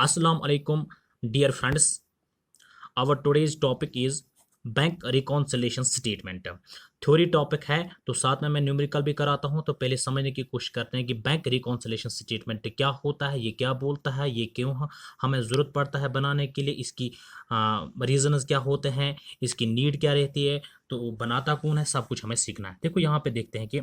Assalamu alaikum, dear friends. Our today's topic is bank reconciliation statement. Theory topic है तो साथ में मैं न्यूमेरिकल भी कराता हूं। तो पहले समझने की कोशिश करते हैं कि बैंक रिकॉन्सिलेशन स्टेटमेंट क्या होता है, ये क्या बोलता है, ये क्यों हमें ज़रूरत पड़ता है बनाने के लिए, इसकी रीजंस क्या होते हैं, इसकी नीड क्या रहती है, तो बनाता कौन है, सब कुछ हमें सीखना है। देखो यहाँ पे देखते हैं कि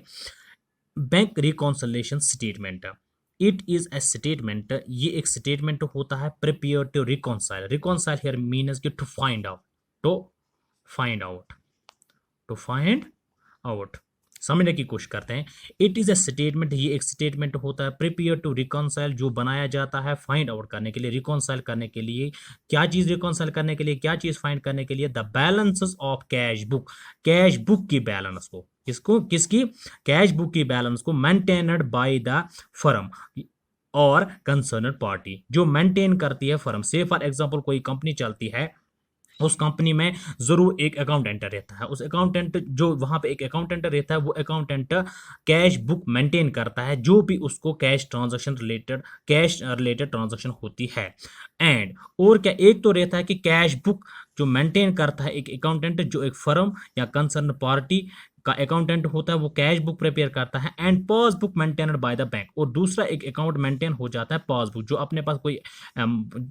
bank reconciliation statement, it is a statement, ये एक स्टेटमेंट होता है prepare to reconcile. Reconcile here means कि to find out, to find out, to find out. समझने की कोशिश करते हैं। इट इज ए स्टेटमेंट, ये एक स्टेटमेंट होता है प्रिपेयर टू रिकॉन्साइल, जो बनाया जाता है फाइंड आउट करने के लिए, रिकॉन्साइल करने के लिए। क्या चीज रिकॉन्साइल करने के लिए, क्या चीज फाइंड करने के लिए? The balances of cash book, cash book की बैलेंस को, किसको, किसकी? कैश बुक की बैलेंस को मेंटेन्ड बाय द फर्म और कंसर्न पार्टी, जो मेंटेन करती है फर्म से। फॉर एग्जांपल कोई कंपनी चलती है, उस कंपनी में जरूर एक अकाउंटेंट रहता है। उस अकाउंटेंट, जो वहां पे एक अकाउंटेंट रहता है, वो अकाउंटेंट कैश बुक मेंटेन करता है, जो भी उसको cash transaction related, cash related transaction होती है। एंड और क्या, एक तो रहता है कि कैश बुक जो मेंटेन करता है एक अकाउंटेंट, जो एक फर्म या कंसर्न पार्टी का अकाउंटेंट होता है, वो कैश बुक प्रिपेयर करता है। And passbook maintained by the bank, और दूसरा एक अकाउंट मेंटेन हो जाता है पासबुक, जो अपने पास कोई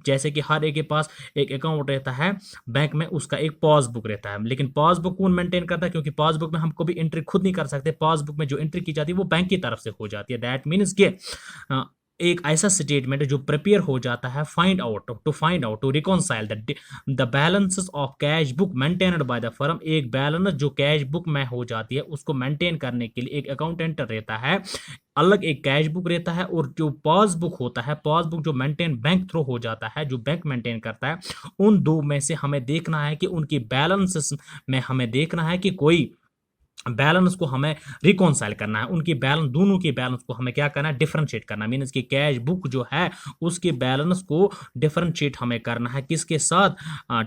जैसे कि हर एक के पास एक अकाउंट रहता है बैंक में, उसका एक पासबुक रहता है। लेकिन पासबुक कौन मेंटेन करता है? क्योंकि पासबुक में हम कभी एंट्री खुद नहीं कर सकते, पासबुक में जो एंट्री की जाती है वो बैंक की तरफ से हो जाती है। दैट मीन्स के एक ऐसा स्टेटमेंट जो प्रिपेयर हो जाता है find out, to reconcile the balances of cash book maintained by the firm. एक बैलेंस जो कैश बुक में हो जाती है, उसको मेंटेन करने के लिए एक अकाउंटेंट रहता है, अलग एक कैश बुक रहता है, और जो पासबुक होता है, पासबुक जो मेंटेन बैंक थ्रू हो जाता है, जो बैंक मेंटेन करता है। उन दो में से हमें देखना है कि उनकी बैलेंसेस में हमें देखना है कि कोई बैलेंस को हमें रिकॉन्साइल करना है, उनकी बैलेंस, दोनों की बैलेंस को हमें क्या करना है? डिफरेंशिएट करना है। मीन्स कि कैश बुक जो है उसके बैलेंस को डिफरेंशिएट हमें करना है, किसके साथ?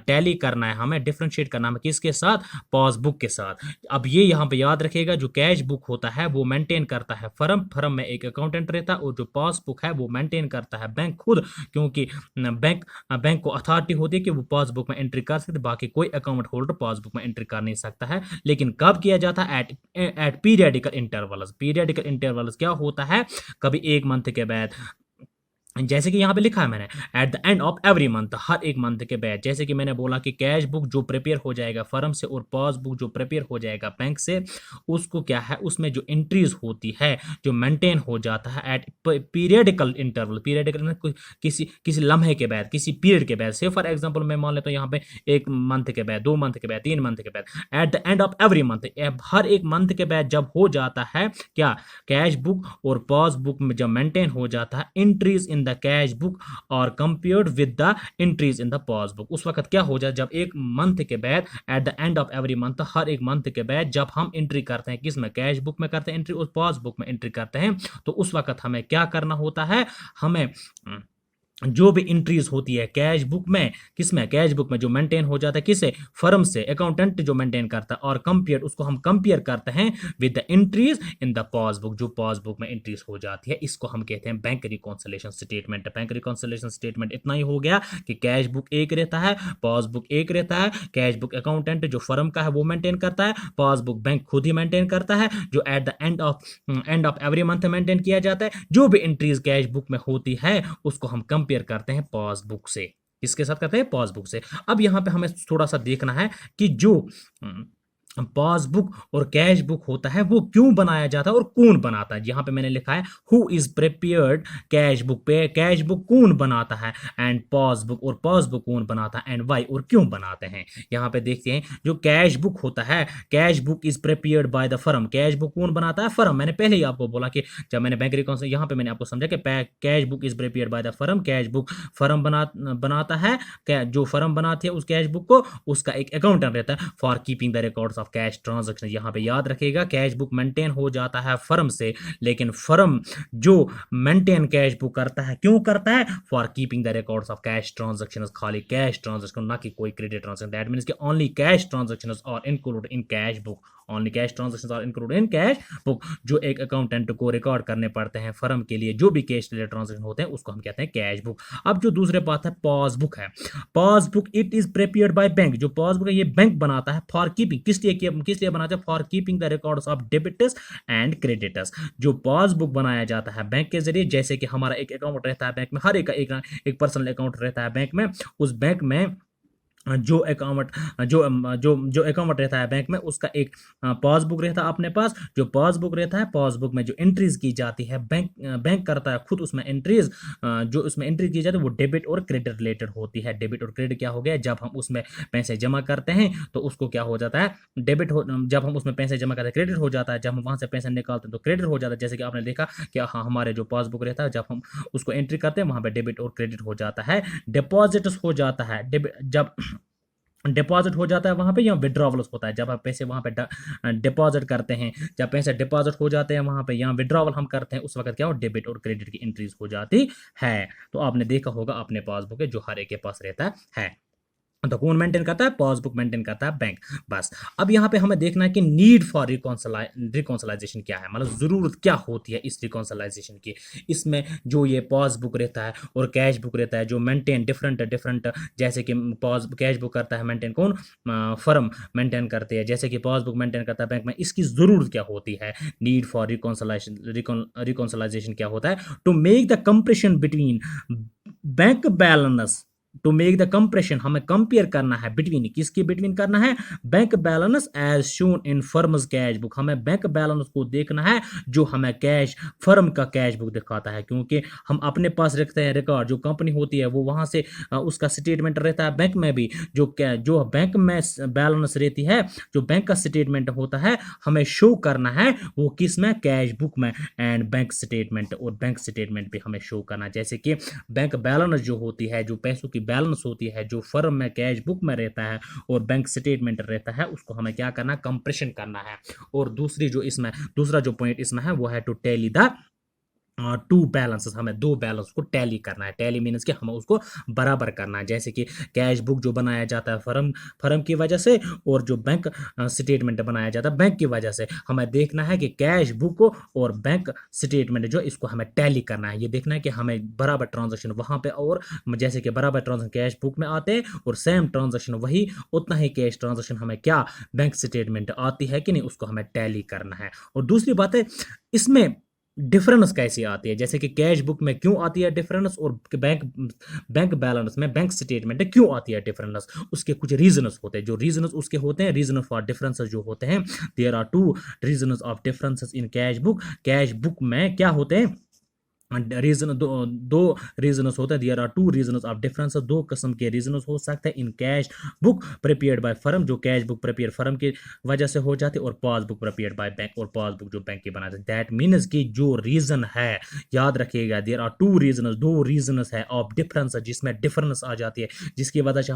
टैली करना है, हमें डिफरेंशिएट करना है किसके साथ? पासबुक के साथ। अब ये यहाँ पे याद रखेगा, जो कैश बुक होता है वो मेंटेन करता है फर्म, फर्म में एक अकाउंटेंट रहता है, और जो पासबुक है वो मेंटेन करता है बैंक खुद, क्योंकि बैंक को अथॉरिटी होती है कि वो पासबुक में एंट्री कर सकते, बाकी कोई अकाउंट होल्डर पासबुक में एंट्री कर नहीं सकता है। लेकिन कब किया जाता है? At periodical intervals. Periodical intervals क्या होता है? कभी एक मंथ के बाद, जैसे कि यहाँ पे लिखा है मैंने, at the end of every month, हर एक मंथ के बाद। जैसे कि मैंने बोला कि कैश बुक जो प्रिपेयर हो जाएगा फर्म से, और पासबुक जो प्रिपेयर हो जाएगा बैंक से, उसको क्या है, उसमें जो एंट्रीज होती है, जो मेंटेन हो जाता है एट पीरियडिकल इंटरवल। पीरियडिकल किसी किसी लम्हे के बाद, किसी पीरियड के बाद। से फॉर एग्जाम्पल मैं मान लेता हूँ यहाँ पे एक मंथ के बाद, 2 मंथ के बाद, 3 मंथ के बाद, at the end of every month, हर एक मंथ के बाद जब हो जाता है क्या, कैश बुक और पासबुक में जब मेंटेन हो जाता है, entries in the cash book और compared with the entries in the passbook, उस वक्त क्या हो जाए, जब एक मंथ के बाद, at the end of every month, हर एक मंथ के बाद जब हम एंट्री करते हैं, किस में? कैश बुक में करते हैं एंट्री, और पासबुक में एंट्री करते हैं, तो उस वक्त हमें क्या करना होता है? हमें जो भी इंट्रीज होती है कैश बुक में, किस में? कैश बुक में, जो मेंटेन हो जाता है किसे? फर्म से, अकाउंटेंट जो मेंटेन करता है, और कंपेयर, उसको हम कंपेयर करते हैं with the entries in the passbook, जो पासबुक में इंट्रीज हो जाती है। इसको हम कहते हैं bank reconciliation statement. Bank reconciliation statement इतना ही हो गया कि कैश बुक एक रहता है, पासबुक एक रहता है। कैश बुक अकाउंटेंट जो फर्म का है वो मेंटेन करता है, पासबुक बैंक खुद ही मेंटेन करता है, जो eight the end of every month maintain किया जाता है। जो भी एंट्रीज कैश बुक में होती है उसको हम कंपेयर करते हैं पासबुक से। किसके साथ करते हैं? पासबुक से। अब यहां पे हमें थोड़ा सा देखना है कि जो पासबुक और कैश बुक होता है वो क्यों बनाया जाता है और कौन बनाता है। यहां पे मैंने लिखा है who is prepared cash book, पे कैश बुक कौन बनाता है, एंड पासबुक, और पासबुक कौन बनाता है, एंड वाई, और क्यों बनाते हैं। यहां पे देखते हैं, जो कैश बुक होता है, cash book is prepared by the firm. Cash book कौन बनाता है? फर्म। मैंने पहले ही आपको बोला कि जब मैंने बैंक रिकॉन्सिलेशन, यहां पे मैंने आपको समझा कि cash book is prepared by the firm, cash book firm बनाता है, जो फर्म बनाती है उस कैश बुक को, उसका एक अकाउंटेंट रहता है for keeping the records of cash transaction. यहाँ पे याद रखिएगा कैश बुक मेंटेन हो जाता है फर्म से, लेकिन फर्म जो मेंटेन कैश बुक करता है, क्यों करता है? For keeping the records of cash transaction, खाली कैश ट्रांजैक्शन, ना कि कोई क्रेडिट ट्रांजैक्शन। दैट मींस कि only cash transaction are included in cash book, only cash transactions are included in cash book. जो एक अकाउंटेंट को रिकॉर्ड करने पड़ते हैं फर्म के लिए, जो भी कैश रिलेटेड ट्रांजैक्शन होते हैं उसको हम कहते हैं कैश बुक। अब जो दूसरे बात है पासबुक है। Passbook it is prepared by bank. जो पासबुक है ये बैंक बनाता है फॉर कीपिंग, किस लिए बनाता है? For keeping the records of debtors and creditors. जो पासबुक बनाया जाता है बैंक के जरिए, जैसे कि हमारा एक अकाउंट रहता है बैंक में, हर एक पर्सनल अकाउंट रहता है बैंक में, उस बैंक में जो अकाउंट जो अकाउंट रहता है बैंक में उसका एक पासबुक रहता है अपने पास। जो पासबुक रहता है, पासबुक में जो एंट्रीज की जाती है, बैंक करता है खुद उसमें एंट्रीज। जो उसमें एंट्री की जाती है वो डेबिट और क्रेडिट रिलेटेड होती है। डेबिट और क्रेडिट क्या हो गया? जब हम उसमें पैसे जमा करते हैं तो उसको क्या हो जाता है? डेबिट हो। जब हम उसमें पैसे जमा करते हैं क्रेडिट हो जाता है, जब हम वहां से पैसे निकालते हैं तो क्रेडिट हो जाता है। जैसे कि आपने देखा कि हाँ, हमारे जो पासबुक रहता है जब हम उसको एंट्री करते हैं वहां पे डेबिट और क्रेडिट हो जाता है। डिपॉजिट्स हो जाता है, जब डिपॉजिट हो जाता है वहां पे, या विड्रॉवल्स होता है जब आप पैसे वहां पे डिपॉजिट करते हैं। जब पैसे डिपॉजिट हो जाते हैं वहां पे, यहाँ विड्रॉवल हम करते हैं, उस वक्त क्या हो? डेबिट और क्रेडिट की एंट्रीज हो जाती है। तो आपने देखा होगा अपने पासबुक है जो हर एक के पास रहता है। तो कौन मेंटेन करता है? पासबुक मेंटेन करता है बैंक। बस अब यहाँ पे हमें देखना है कि नीड फॉर रिकॉन्सलाइजेशन क्या है, मतलब जरूरत क्या होती है इस रिकॉन्सलाइजेशन की। इसमें जो ये पासबुक रहता है और कैश बुक रहता है जो मेंटेन डिफरेंट, जैसे कि कैश बुक करता है मेंटेन कौन? फर्म मेंटेन करती है, जैसे कि पासबुक मेंटेन करता है बैंक में। इसकी जरूरत क्या होती है? नीड फॉर रिकॉन्सलाइजेशन क्या होता है? To make the comparison between bank balance. To make the compression, हमें कंपेयर करना है बिटवीन, किसके बिटवीन करना है? Bank balance as shown in firm's cash book. हमें बैंक बैलेंस को देखना है जो हमें कैश फर्म का कैश बुक दिखाता है, क्योंकि हम अपने पास रखते हैं रिकॉर्ड। जो कंपनी होती है वो वहां से उसका स्टेटमेंट रहता है बैंक में भी। जो बैंक में बैलेंस रहती है, जो बैंक का स्टेटमेंट होता है, हमें शो करना है वो किस में? कैश बुक में। एंड बैंक स्टेटमेंट, और बैंक स्टेटमेंट भी हमें शो करना है। जैसे कि बैंक बैलेंस जो होती है, जो पैसों की बैलेंस होती है, जो फर्म में कैश बुक में रहता है और बैंक स्टेटमेंट रहता है, उसको हमें क्या करना है? कंप्रेशन करना है। और दूसरा जो पॉइंट इसमें है वो है to tally the two balances. हमें दो बैलेंस को टैली करना है। टैली मीन्स कि हमें उसको बराबर करना है। जैसे कि कैश बुक जो बनाया जाता है फर्म की वजह से, और जो बैंक स्टेटमेंट बनाया जाता है बैंक की वजह से, हमें देखना है कि कैश बुक और बैंक स्टेटमेंट जो इसको हमें टैली करना है। ये देखना है कि हमें बराबर ट्रांजेक्शन वहां पे, और जैसे कि बराबर ट्रांजेक्शन कैश बुक में आते हैं और सेम ट्रांजेक्शन वही उतना ही कैश ट्रांजेक्शन हमें क्या बैंक स्टेटमेंट आती है कि नहीं, उसको हमें टैली करना है। और दूसरी बात है इसमें डिफरेंस कैसी आती है, जैसे कि कैश बुक में क्यों आती है डिफरेंस, और बैंक बैलेंस में, बैंक स्टेटमेंट में क्यों आती है डिफरेंस। उसके कुछ रीजनस होते हैं। जो रीजनस उसके होते हैं, रीजन फॉर डिफरेंसेस जो होते हैं, there are two reasons of differences in cash book. Cash book में क्या होते हैं? रीजन दो रीजनस होता है। There are two reasons of difference. दो किस्म के रीजनस हो सकते हैं in cash book prepared by firm. जो कैश बुक प्रिपेयर फर्म की वजह से हो जाती है, और पासबुक प्रिपेयर्ड बाय बैंक, और पासबुक जो बैंक की बनाते हैं। दैट मीन्स कि जो रीजन है, याद रखिएगा, देयर आर टू रीजनस, दो रीजनस है ऑफ डिफरेंस, जिसमें डिफरेंस आ जाती है, जिसकी वजह से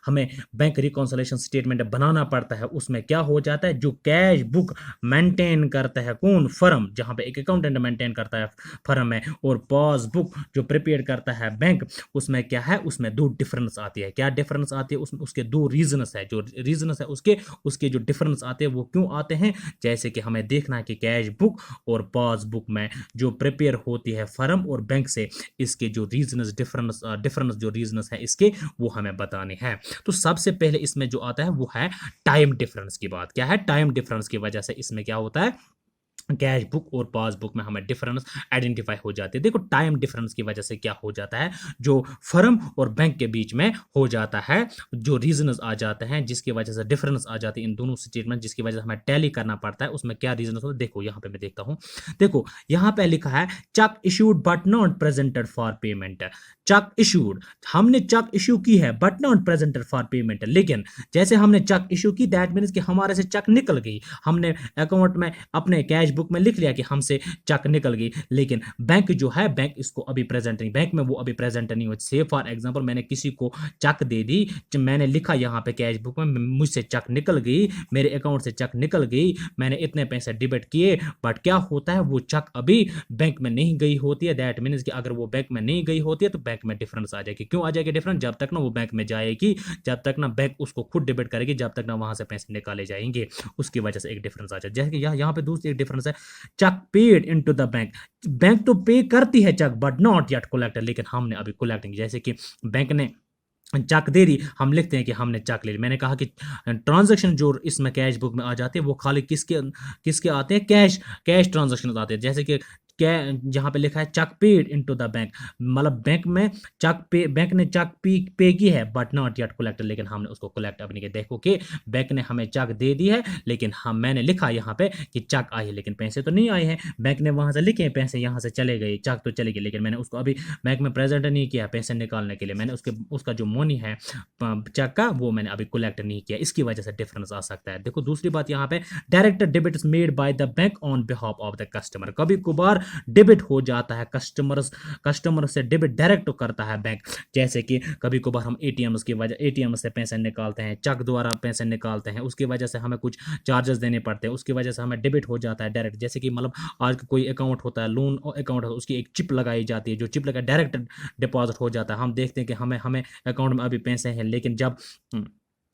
हमें बैंक रिकॉन्सिलेशन स्टेटमेंट बनाना पड़ता है। उसमें क्या हो जाता है? जो कैश बुक मेंटेन करता है कौन? फर्म, जहां पे एक अकाउंटेंट मेंटेन करता है फर्म में, और पासबुक जो प्रिपेयर करता है बैंक, उसमें क्या है? उसमें दो डिफरेंस आती है। क्या डिफरेंस आती है? उसमें उसके दो रीजनस है। जो रीजनस है उसके जो डिफरेंस आते हैं वो क्यों आते हैं? जैसे कि हमें देखना है कि कैश बुक और पासबुक में जो प्रिपेयर होती है फर्म और बैंक से, इसके जो रीजनस डिफरेंस जो रीजनस है इसके, वो हमें बताने हैं। तो सबसे पहले इसमें जो आता है वो है टाइम डिफरेंस की बात। क्या है? टाइम डिफरेंस की वजह से इसमें क्या होता है? कैश बुक और पासबुक में हमें डिफरेंस आइडेंटिफाई हो जाती है। देखो टाइम डिफरेंस की वजह से क्या हो जाता है? जो फर्म और बैंक के बीच में हो जाता है, जो रीजनस आ जाते हैं, जिसकी वजह से डिफरेंस आ जाती है इन दोनों स्टेटमेंट, जिसकी वजह से हमें टैली करना पड़ता है। उसमें क्या रीजनस होता है? देखो यहाँ पे मैं देखता हूँ। देखो यहाँ पे लिखा है cheque issued but not presented for payment. Check issued, हमने चेक इशू की है but not presented for payment. लेकिन जैसे हमने चेक इशू की, दैट मीन्स कि हमारे से चेक निकल गई, हमने अकाउंट में अपने कैश बुक में लिख लिया कि हमसे चेक निकल गई, लेकिन बैंक जो है बैंक इसको अभी प्रेजेंट नहीं, बैंक में वो अभी प्रेजेंट नहीं हो। से फॉर एग्जांपल मैंने किसी को चेक दे दी, मैंने लिखा यहाँ पे कैश बुक में मुझसे चेक निकल गई, मेरे अकाउंट से चेक निकल गई, मैंने इतने पैसे डेबिट किए, बट क्या होता है वो चेक अभी बैंक में नहीं गई होती है। दैट मीन्स कि अगर वो बैंक में नहीं गई होती है तो बैंक में डिफरेंस आ जाएगी। क्यों आ जाएगी डिफरेंस? जब तक ना वो बैंक में जाएगी, जब तक ना बैंक उसको खुद डेबिट करेगी, जब तक ना वहां से पैसे निकाले जाएंगे, उसकी वजह से एक डिफरेंस आ जाए। जैसे कि यहाँ पे दूसरी एक डिफरेंस है, cheque paid into the bank. Bank तो पे करती है cheque but not yet collected, लेकिन हमने अभी कलेक्ट नहीं। जैसे कि बैंक ने चेक दे रही, हम लिखते हैं कि हमने चेक ले ली। मैंने कहा कि ट्रांजैक्शन जो इसमें कैश बुक में आ जाते हैं वो खाली किसके किसके आते हैं, कैश ट्रांजैक्शन आते हैं। जैसे कि क्या जहाँ पे लिखा है cheque paid into the bank, मतलब बैंक में चेक पे, बैंक ने चेक पे की है बट नॉट येट कलेक्टेड, लेकिन हमने उसको कलेक्ट अभी नहीं किया। देखो कि बैंक ने हमें चेक दे दी है, लेकिन मैंने लिखा यहाँ पे कि चेक आई है, लेकिन पैसे तो नहीं आए हैं। बैंक ने वहां से लिखे पैसे यहाँ से चले गए, चेक तो चले गए, लेकिन मैंने उसको अभी बैंक में प्रेजेंट नहीं किया पैसे निकालने के लिए। मैंने उसका जो मनी है चेक का वो मैंने अभी कलेक्ट नहीं किया, इसकी वजह से डिफरेंस आ सकता है। देखो दूसरी बात यहाँ पे, direct debit is made by the bank on behalf of the customer. कभी कभार डेबिट हो जाता है, कस्टमर से डेबिट डायरेक्ट करता है बैंक। जैसे कि कभी कभार हम एटीएम से पैसे निकालते हैं, चेक द्वारा पैसे निकालते हैं, उसकी वजह से हमें कुछ चार्जेस देने पड़ते हैं, उसकी वजह से हमें डेबिट हो जाता है डायरेक्ट। जैसे कि मतलब आज कोई अकाउंट होता है, लोन अकाउंट होता है, उसकी एक चिप लगाई जाती है, जो चिप लगा डायरेक्ट डिपॉजिट हो जाता है। हम देखते हैं कि हमें अकाउंट में अभी पैसे हैं, लेकिन जब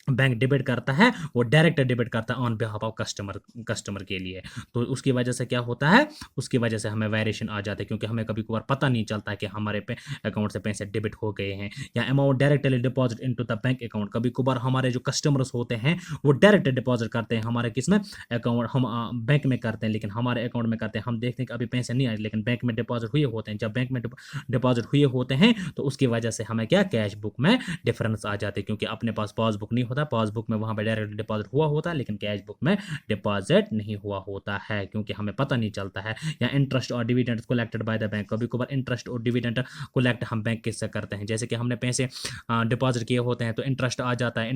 बैंक डेबिट करता है वो डायरेक्ट डेबिट करता है ऑन बिहाफ ऑफ कस्टमर के लिए। तो उसकी वजह से क्या होता है, उसकी वजह से हमें वेरिएशन आ जाता है, क्योंकि हमें कभी कभार पता नहीं चलता है कि हमारे पे अकाउंट से पैसे डेबिट हो गए हैं, या amount directly deposit into the bank account. कभी कभार हमारे जो कस्टमर्स होते हैं वो डायरेक्ट डिपॉजिट करते हैं हमारे किसमें अकाउंट, हम बैंक में करते हैं, लेकिन हमारे अकाउंट में करते हैं। हम देखते हैं कि अभी पैसे नहीं आए, लेकिन बैंक में डिपॉजिट हुए होते हैं। जब बैंक में डिपॉजिट हुए होते हैं तो उसकी वजह से हमें क्या कैश बुक में डिफरेंस आ जाते हैं, क्योंकि अपने पास पासबुक नहीं होता, पासबुक में वहां पर डायरेक्ट डिपॉजिट हुआ होता है, लेकिन कैश बुक में डिपॉजिट नहीं हुआ होता है, क्योंकि हमें पता नहीं चलता है। या इंटरेस्ट और dividend collected by the bank, कभी कभार इंटरेस्ट और डिविडेंड कलेक्ट हम बैंक किससे करते हैं। जैसे कि हमने पैसे डिपॉजिट किए होते हैं तो इंटरेस्ट आ जाता है,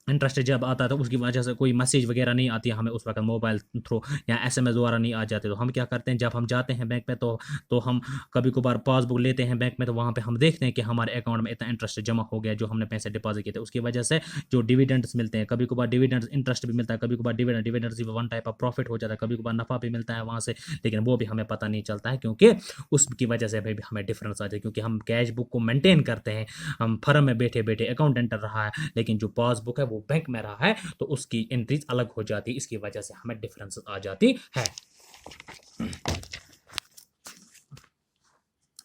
इंटरेस्ट जब आता है तो उसकी वजह से कोई मैसेज वगैरह नहीं आती है हमें उस वक्त मोबाइल थ्रू या एसएमएस द्वारा नहीं आ जाते। तो हम क्या करते हैं, जब हम जाते हैं बैंक में तो हम कभी कभार पासबुक लेते हैं बैंक में, तो वहाँ पे हम देखते हैं कि हमारे अकाउंट में इतना इंटरेस्ट जमा हो गया जो हमने पैसे डिपॉजिट किए थे। उसकी वजह से जो डिविडेंड्स मिलते हैं, कभी कभार डिविडेंड्स इंटरेस्ट भी मिलता है, कभी कभार डिविडेंड्स भी वन टाइप ऑफ प्रॉफिट हो जाता है, कभी कभार नफा भी मिलता है वहाँ से, लेकिन वो भी हमें पता नहीं चलता है, क्योंकि उसकी वजह से भी हमें डिफरेंस आ जाए। क्योंकि हम कैश बुक को मेंटेन करते हैं, हम फर्म में बैठे बैठे अकाउंट एंटर रहा है, लेकिन जो पासबुक है वो बैंक में रहा है, तो उसकी एंट्रीज अलग हो जाती है, इसकी वजह से हमें डिफरेंस आ जाती है।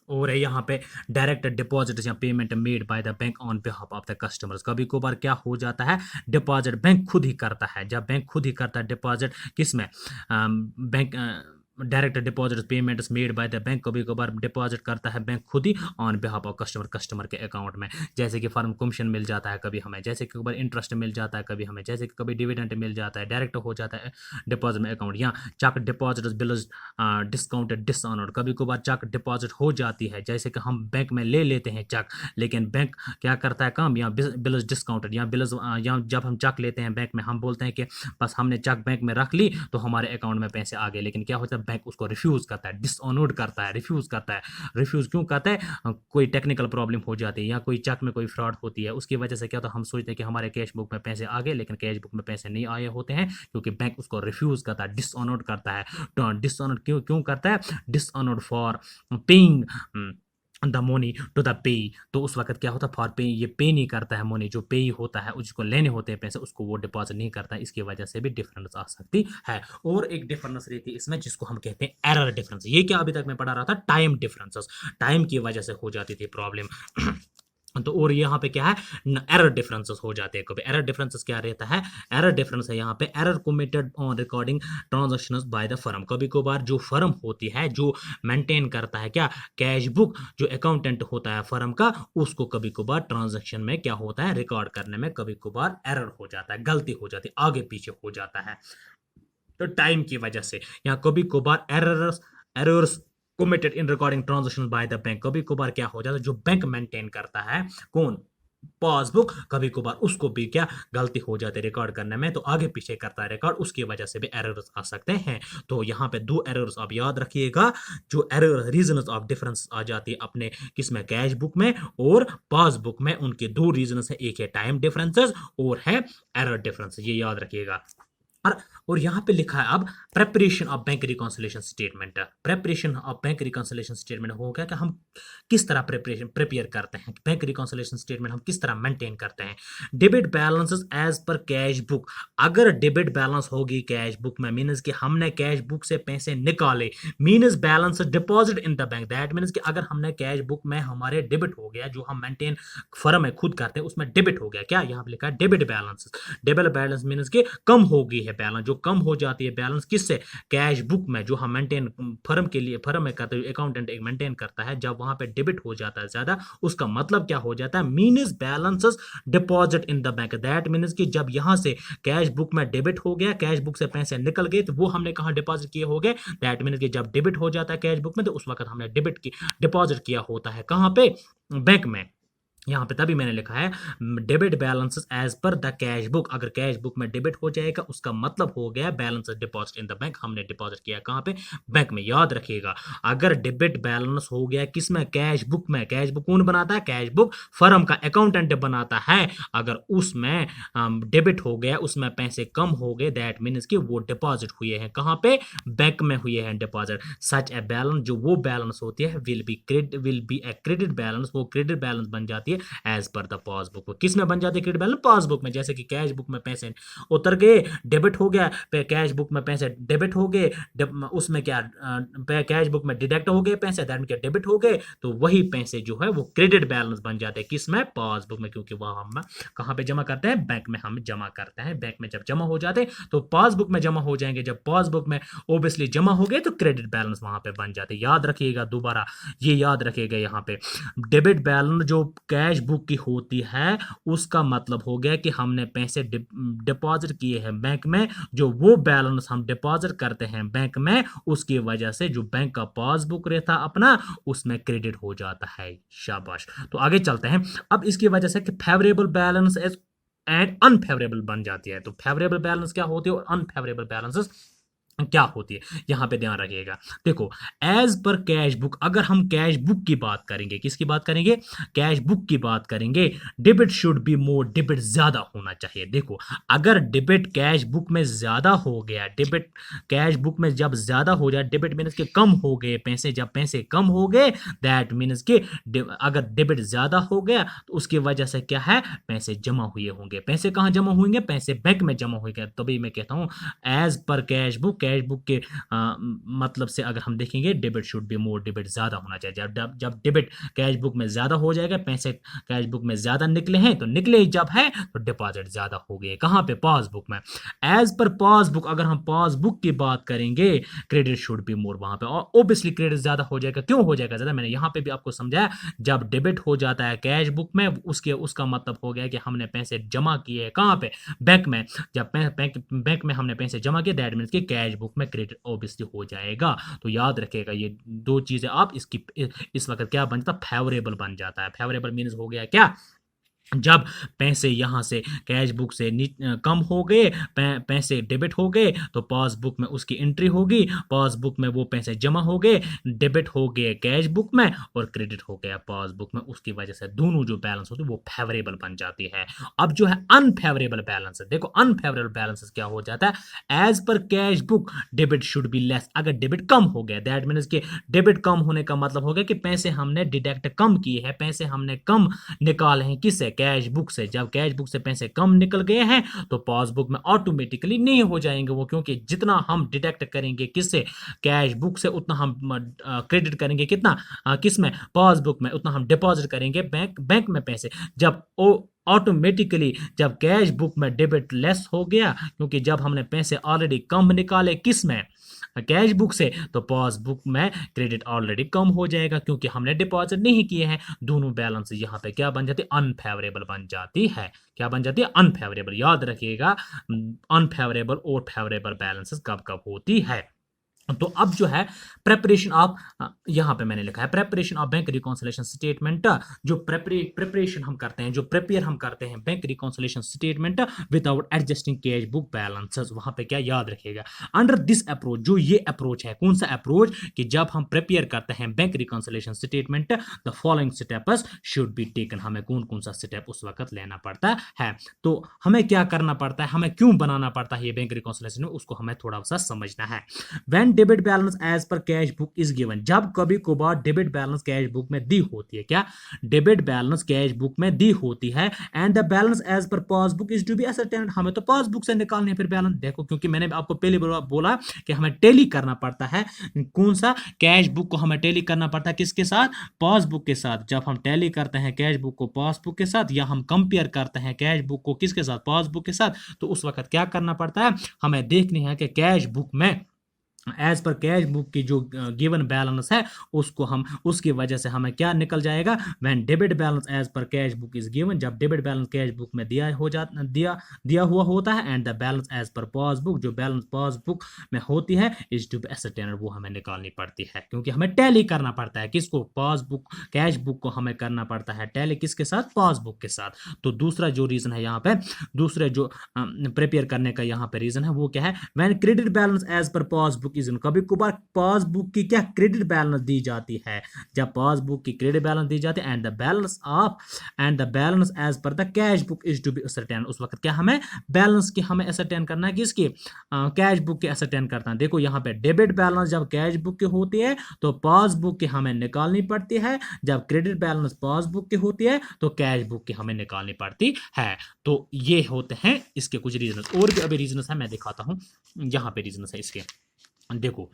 और है यहाँ पे डायरेक्ट डिपॉजिट या payment made by the bank on behalf of the customers. कभी कभार क्या हो जाता है, डिपॉजिट बैंक खुद ही करता है। जब बैंक खुद ही करता है डिपॉजिट किसमें, bank direct deposit payment made by the bank, कभी कभार डिपॉजिट करता है बैंक खुद ही ऑन बिहाफ ऑफ कस्टमर के अकाउंट में। जैसे कि फर्म कमीशन मिल जाता है कभी हमें, जैसे कि कभी इंटरेस्ट मिल जाता है कभी हमें, जैसे कि कभी डिविडेंड मिल जाता है, डायरेक्ट हो जाता है डिपॉजिट में अकाउंट। या cheque deposit bills discounted dishonoured, कभी कभार चेक डिपॉजिट हो जाती है, जैसे कि हम बैंक में ले लेते हैं चेक, लेकिन बैंक क्या करता है काम, या बिल्स डिस्काउंटेड या बिल्स, या जब हम चेक लेते हैं बैंक में हम बोलते हैं कि बस हमने चेक बैंक में रख ली तो हमारे अकाउंट में पैसे आ गए, लेकिन क्या होता है बैंक उसको रिफ्यूज करता है, डिसऑनर्ड करता है, रिफ्यूज करता है। रिफ्यूज क्यों करता है, कोई टेक्निकल प्रॉब्लम हो जाती है या कोई चेक में कोई फ्रॉड होती है, उसकी वजह से क्या होता है, हम सोचते हैं कि हमारे कैश बुक में पैसे आ गए, लेकिन कैश बुक में पैसे नहीं आए होते हैं, क्योंकि बैंक उसको रिफ्यूज करता है, डिसऑनर्ड करता है। तो डिसऑनर्ड क्यों करता है, dishonoured for paying the money to the pay. तो उस वक्त क्या होता है, फॉर पे, ये पे नहीं करता है मनी, जो पे होता है उसको लेने होते हैं पैसे, उसको वो डिपॉजिट नहीं करता है, इसकी वजह से भी डिफरेंस आ सकती है। और एक डिफरेंस रहती है इसमें जिसको हम कहते हैं एरर डिफरेंस। ये क्या अभी तक मैं पढ़ा रहा था, टाइम डिफरेंसेस, टाइम की वजह से हो जाती थी प्रॉब्लम। तो और यहाँ पे क्या है, एरर डिफरेंसेस हो जाते हैं। कभी एरर डिफरेंसेस क्या रहता है, एरर डिफरेंस है यहाँ पे error committed on recording transactions bye the firm. कभी कभार जो फर्म होती है, जो मेंटेन करता है क्या कैश बुक, जो अकाउंटेंट होता है फर्म का, उसको कभी कभार ट्रांजैक्शन में क्या होता है, रिकॉर्ड करने में कभी कभार एरर हो जाता है, गलती हो जाती है, आगे पीछे हो जाता है, तो टाइम की वजह से। या कभी कभार errors committed in recording transaction bye the bank, कभी कभार क्या हो जाता है, जो बैंक मेंटेन करता है, कौन, पासबुक कभी कभार उसको भी क्या गलती हो जाती है रिकॉर्ड करने में, तो आगे पीछे करता है रिकॉर्ड, उसकी वजह से भी एरर्स आ सकते हैं। तो यहाँ पे दो एरर्स आप याद रखिएगा, जो एरर रीजंस ऑफ डिफरेंस आ जाती है अपने किसमें, कैश बुक में और पासबुक में। उनके दो रीजंस है, एक है टाइम डिफरेंसेस और है एरर डिफरेंस, ये याद रखिएगा। और और यहाँ पे लिखा है अब preparation of bank reconciliation statement. Preparation of bank reconciliation statement हो गया कि हम किस तरह प्रिपेयर करते हैं बैंक रिकॉन्सिलेशन स्टेटमेंट, हम किस तरह मेंटेन करते हैं। Debit balances as per cash book. अगर डेबिट बैलेंस होगी कैश बुक में, मीनस कि हमने कैश बुक से पैसे निकाले, means balance deposit in the bank, that means कि अगर हमने कैश बुक में हमारे डेबिट हो गया, जो हम मेंटेन फर्म में खुद करते हैं उसमें डेबिट हो गया, क्या यहाँ पे लिखा है डेबिट बैलेंस। डेबिट बैलेंस मीनस कि कम हो गई है बैलेंस, जो कम हो जाती है बैलेंस किससे, कैश बुक में, जो हम मेंटेन फर्म के लिए फर्म में करते हैं, अकाउंटेंट एक मेंटेन करता है, जब वहां पे डेबिट हो जाता है ज्यादा, उसका मतलब क्या हो जाता है, मीनस balances deposit in the bank, that means कि जब यहां से कैश बुक में डेबिट हो गया, कैश बुक से पैसे निकल गए, तो वो हमने कहां डिपॉजिट किए हो गए, दैट मीनस कि जब डेबिट हो जाता है कैश बुक में, तो उस वक्त हमने डेबिट की डिपॉजिट किया होता है कहां पे, बैंक में। यहाँ पे तभी मैंने लिखा है debit balances as per the cash book. अगर कैश बुक में डेबिट हो जाएगा उसका मतलब हो गया balance deposit in the bank, हमने डिपॉजिट किया कहाँ पे, बैंक में। याद रखिएगा, अगर डेबिट बैलेंस हो गया किसमें, कैश बुक में। कैश बुक कौन बनाता है, कैश बुक फर्म का अकाउंटेंट बनाता है। अगर उसमें डेबिट हो गया, उसमें पैसे कम हो गए, दैट मीन्स कि वो डिपॉजिट हुए हैं कहाँ पे, बैंक में हुए हैं डिपॉजिट। सच ए बैलेंस, जो वो बैलेंस होती है will be a credit balance, वो क्रेडिट बैलेंस बन जाती है एज पर द पासबुक। किस में बन जाती है क्रेडिट बैलेंस, पासबुक में। जैसे कि कैश बुक में पैसे उतर गए, डेबिट हो गया, कैश बुक में पैसे डेबिट हो गए, उसमें क्या कैश बुक में डिडक्ट हो गए पैसे, दैट क्या डेबिट हो गए, तो वही पैसे जो है वो क्रेडिट बैलेंस बन जाते हैं किस में, पासबुक में। क्योंकि वह हम कहां पे जमा करते हैं, बैंक में हम जमा करते हैं। बैंक में जब जमा हो जाते हैं तो पासबुक में जमा हो जाएंगे, जब पासबुक में ओबियसली जमा हो गए तो क्रेडिट बैलेंस वहां पे बन जाते हैं। याद रखिएगा, दोबारा ये याद रखिएगा, यहाँ पे डेबिट बैलेंस जो कैश बुक की होती है उसका मतलब हो गया कि हमने पैसे डिपॉजिट किए हैं बैंक में, जो वो बैलेंस हम डिपॉजिट करते हैं बैंक में, उसकी वजह से जो बैंक का पासबुक रहता अपना उसमें क्रेडिट हो जाता है। शाबाश। तो आगे चलते हैं। अब इसकी वजह से कि फेवरेबल बैलेंस एंड अनफेवरेबल बन जाती है। तो फेवरेबल बैलेंस क्या होती है और अनफेवरेबल बैलेंसेस क्या होती है, यहां पे ध्यान रखिएगा। देखो, एज पर कैश बुक, अगर हम कैश बुक की बात करेंगे, किसकी बात करेंगे, कैश बुक की बात करेंगे, debit should be more, debit ज्यादा होना चाहिए। देखो, अगर डेबिट कैश बुक में ज्यादा हो गया, डेबिट कैश बुक में जब ज्यादा हो जाए, डेबिट मीनस के कम हो गए पैसे, जब पैसे कम हो गए दैट मीनस के अगर डेबिट ज्यादा हो गया तो उसकी वजह से क्या है, पैसे जमा हुए होंगे। पैसे कहां जमा होंगे, पैसे बैंक में जमा होंगे। तभी मैं कहता हूं as per cash book, cash book के मतलब से अगर हम देखेंगे debit should be more, debit ज्यादा होना चाहिए। जब डेबिट कैश बुक में ज्यादा हो जाएगा, पैसे कैश बुक में ज्यादा निकले हैं, तो निकले जब है तो डिपॉजिट ज्यादा हो गए कहां पे, पासबुक में। एज पर पासबुक, अगर हम पासबुक की बात करेंगे, क्रेडिट शुड बी मोर, वहां पे ऑब्वियसली क्रेडिट ज्यादा हो जाएगा। क्यों हो जाएगा ज्यादा, मैंने यहां पे भी आपको समझाया, जब डेबिट हो जाता है कैश बुक में, उसका मतलब हो गया कि हमने पैसे जमा किए कहां पे, बैंक में। जब बैंक में हमने पैसे जमा किए, दैट मीन्स कि कैश बुक में क्रेडिट ऑब्वियसली हो जाएगा। तो याद रखिएगा ये दो चीजें, आप इसकी इस वक्त क्या बन जाता है, फेवरेबल बन जाता है। फेवरेबल मीन्स हो गया क्या, जब पैसे यहां से कैश बुक से कम हो गए, पैसे डेबिट हो गए, तो पासबुक में उसकी एंट्री होगी, पासबुक में वो पैसे जमा हो गए, डेबिट हो गए कैश बुक में और क्रेडिट हो गया पासबुक में। उसकी वजह से दोनों जो बैलेंस होती है वो फेवरेबल बन जाती है। अब जो है अनफेवरेबल बैलेंस, देखो अनफेवरेबल बैलेंस क्या हो जाता है, as per cash book debit should be less, अगर डेबिट कम हो गया, दैट मीन्स कि डेबिट कम होने का मतलब हो गया कि पैसे हमने डिडक्ट कम किए हैं, पैसे हमने कम निकाले हैं किससे, कैश बुक से। जब कैश बुक से पैसे कम निकल गए हैं तो पासबुक में ऑटोमेटिकली नहीं हो जाएंगे वो, क्योंकि जितना हम डिडक्ट करेंगे किससे, कैश बुक से, उतना हम क्रेडिट करेंगे कितना, किस में, पासबुक में, उतना हम डिपॉजिट करेंगे बैंक में पैसे। जब ऑटोमेटिकली जब कैश बुक में डेबिट लेस हो गया, क्योंकि जब हमने पैसे ऑलरेडी कम निकाले किस में, कैश बुक से, तो पासबुक में क्रेडिट ऑलरेडी कम हो जाएगा क्योंकि हमने डिपॉजिट नहीं किए हैं। दोनों बैलेंस यहाँ पे क्या बन जाती है, अनफेवरेबल बन जाती है। क्या बन जाती है, अनफेवरेबल। याद रखिएगा, अनफेवरेबल और फेवरेबल बैलेंसेस कब कब होती है। तो अब जो है प्रेपरेशन ऑफ, यहां पे मैंने लिखा है preparation of bank reconciliation statement, जो प्रेपरेशन हम करते हैं, जो प्रिपेयर हम करते हैं bank reconciliation statement without adjusting cash book balances, वहां पे क्या याद रखिएगा, अंडर दिस अप्रोच, जो ये अप्रोच है, कौन सा अप्रोच, कि जब हम प्रिपेयर करते हैं bank reconciliation statement, the following steps should be taken, हमें कौन कौन सा स्टेप उस वक्त लेना पड़ता है। तो हमें क्या करना पड़ता है, हमें क्यों बनाना पड़ता है ये बैंक रिकॉन्सिलेशन, उसको हमें थोड़ा सा समझना है। When debit balance as per cash book is given, जब कभी कभार डेबिट बैलेंस कैश बुक में दी होती है, क्या डेबिट बैलेंस कैश बुक में दी होती है, and the balance as per passbook is to be ascertained, हमें तो पासबुक से निकालनी है फिर बैलेंस, देखो क्योंकि मैंने आपको पहले बोला कि हमें टैली करना पड़ता है, कौन सा, कैश बुक को हमें टैली करना पड़ता है किसके साथ, पासबुक के साथ। जब हम टैली करते हैं कैश बुक को पासबुक के साथ, या हम कंपेयर करते हैं कैश बुक को किसके साथ, पासबुक के साथ, तो उस वक्त क्या करना पड़ता है, हमें देखनी है कि कैश बुक में एज पर कैश बुक की जो गिवन बैलेंस है उसको हम, उसकी वजह से हमें क्या निकल जाएगा, when debit balance as per cash book is given, जब डेबिट बैलेंस कैश बुक में दिया हुआ होता है, and the balance as per passbook, जो बैलेंस पासबुक में होती है, इज टू बी एसर्टेन्ड, वो हमें निकालनी पड़ती है, क्योंकि हमें टैली करना पड़ता है किसको, पासबुक, कैश बुक को हमें करना पड़ता है टैली किसके साथ, पासबुक के साथ। तो दूसरा जो रीजन है यहाँ पे, दूसरे जो प्रिपेयर करने का यहाँ पे रीजन है वो क्या है, when credit balance as per passbook is, कभी कभार पासबुक की क्या क्रेडिट बैलेंस दी जाती है, जब पासबुक की क्रेडिट बैलेंस दी जाती है, and the balance as per the cash book is to be ascertain, उस वक्त क्या हमें बैलेंस की हमें असर्टेन करना है, किसकी, कैश बुक के असर्टेन करना है। देखो यहाँ पे डेबिट बैलेंस जब कैश बुक की होती है तो पासबुक की हमें निकालनी पड़ती है, जब क्रेडिट बैलेंस पासबुक की होती है तो कैश बुक की हमें निकालनी पड़ती है। तो ये होते हैं इसके कुछ रीजन, और भी अभी रीजन है मैं दिखाता हूं, यहाँ पे रीजन है इसके, देखो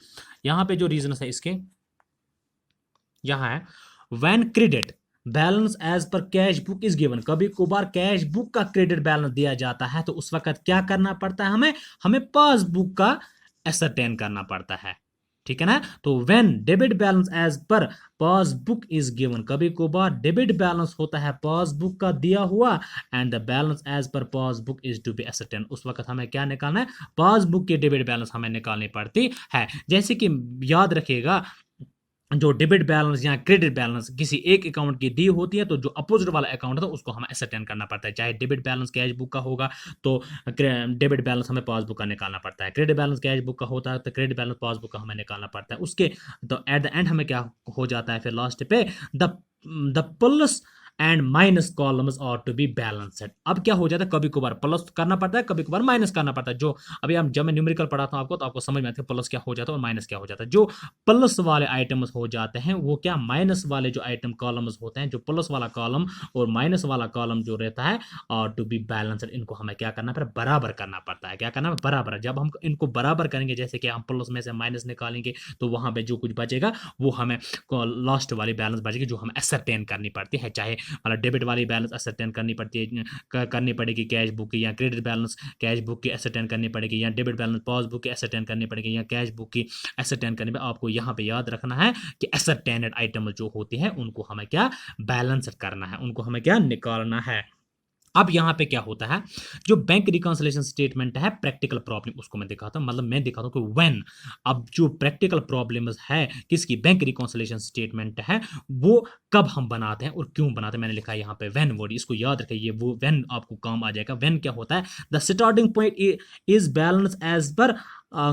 यहां पे जो रीजन है इसके, यहां है when credit balance as per cash book is given, कभी कभार कैश बुक का क्रेडिट बैलेंस दिया जाता है तो उस वक्त क्या करना पड़ता है, हमें पासबुक का एसरटेन करना पड़ता है, ठीक है ना। तो when debit balance as per passbook is given, कभी कभार डेबिट बैलेंस होता है पासबुक का दिया हुआ, and the balance as per passbook is to be ascertain, उस वक्त हमें क्या निकालना है, पासबुक की डेबिट बैलेंस हमें निकालनी पड़ती है। जैसे कि याद रखिएगा, जो डेबिट बैलेंस या क्रेडिट बैलेंस किसी एक अकाउंट की दी होती है तो जो अपोजिट वाला अकाउंट था उसको हमें एसर्टेन करना पड़ता है, चाहे डेबिट बैलेंस कैश बुक का होगा तो डेबिट बैलेंस हमें पासबुक का निकालना पड़ता है, क्रेडिट बैलेंस कैश बुक का होता है तो क्रेडिट बैलेंस पासबुक का हमें निकालना पड़ता है। उसके तो एट द एंड हमें क्या हो जाता है फिर लास्ट पे, the plus and minus columns are to be balanced. अब क्या हो जाता है, कभी कभार प्लस करना पड़ता है, कभी कभार माइनस करना पड़ता है, जो अभी हम जब मैं न्यूमेरिकल पढ़ाता हूं आपको तो आपको समझ में आता है प्लस क्या हो जाता है और माइनस क्या हो जाता है। जो प्लस वाले आइटम्स हो जाते हैं वो क्या, माइनस वाले जो आइटम कॉलम्स होते हैं, जो प्लस वाला कॉलम और माइनस वाला कॉलम जो रहता है और टू बी बैलेंस्ड, इनको हमें क्या करना पड़ता है, बराबर करना पड़ता है। क्या करना है, बराबर। जब हम इनको बराबर करेंगे, जैसे कि हम प्लस में से माइनस निकालेंगे तो वहां पे जो कुछ बचेगा वो हमें लास्ट वाली बैलेंस बचेगी जो हमें एसर्टेन करनी पड़ती है, चाहे मतलब डेबिट वाली बैलेंस असरटेन करनी पड़ती है, करनी पड़ेगी कैश बुक की, या क्रेडिट बैलेंस कैश बुक की असरटेन करनी पड़ेगी, या डेबिट बैलेंस पासबुक की असरटेन करनी पड़ेगी, या कैश बुक की असरटेन करनी पड़ेगी। आपको यहाँ पे याद रखना है कि असरटेनेड आइटम जो होती है उनको हमें क्या बैलेंस करना है, उनको हमें क्या निकालना है। अब यहाँ पे क्या होता है, जो बैंक रिकॉन्सिलेशन स्टेटमेंट है प्रैक्टिकल प्रॉब्लम उसको मैं दिखाता हूँ, मतलब मैं दिखाता हूँ कि व्हेन, अब जो प्रैक्टिकल प्रॉब्लम है किसकी, बैंक रिकॉन्सिलेशन स्टेटमेंट है, वो कब हम बनाते हैं और क्यों बनाते हैं। मैंने लिखा है यहाँ पे व्हेन वर्ड, इसको याद रखिए, वो व्हेन आपको काम आ जाएगा। व्हेन क्या होता है, the starting point is balance as per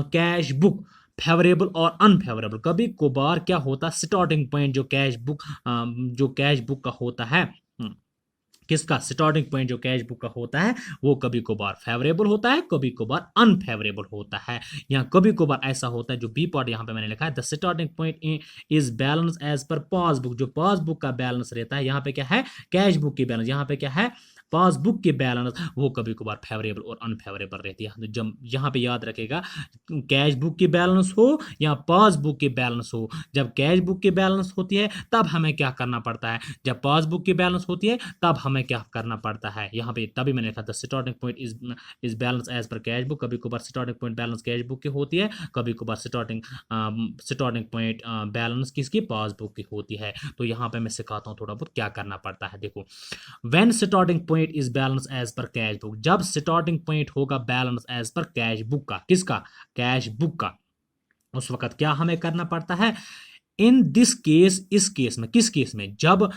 cash book favourable और अनफेवरेबल। कभी कभार क्या होता है, स्टार्टिंग पॉइंट जो कैश बुक का होता है, किसका, स्टार्टिंग पॉइंट जो कैश बुक का होता है वो कभी कभार फेवरेबल होता है, कभी कभार अनफेवरेबल होता है। यहाँ कभी कभार ऐसा होता है, जो बी पार्ट यहाँ पे मैंने लिखा है, the starting point is balance as per passbook, जो पासबुक का बैलेंस रहता है, यहाँ पे क्या है, कैश बुक की बैलेंस, यहाँ पे क्या है, पासबुक की बैलेंस, वो कभी कभार फेवरेबल और अनफेवरेबल रहती है। जब यहाँ पे याद रखेगा, कैश बुक की बैलेंस हो या पासबुक की बैलेंस हो, जब कैश बुक की बैलेंस होती है तब हमें क्या करना पड़ता है, जब पासबुक की बैलेंस होती है तब हमें क्या करना पड़ता है। यहाँ पे तभी मैंने लिखा था starting point is balance as per cash book, कभी कभार starting point balance cash book की होती है, कभी कभार स्टार्टिंग पॉइंट बैलेंस किसकी, पासबुक की होती है। तो यहाँ पे मैं सिखाता हूँ थोड़ा बहुत क्या करना पड़ता है। देखो, when starting point is balance as per cash book, जब स्टार्टिंग पॉइंट होगा balance as per cash book का, किसका, कैश बुक का, उस वक्त क्या हमें करना पड़ता है, इन दिस केस, इस केस में, किस केस में, जब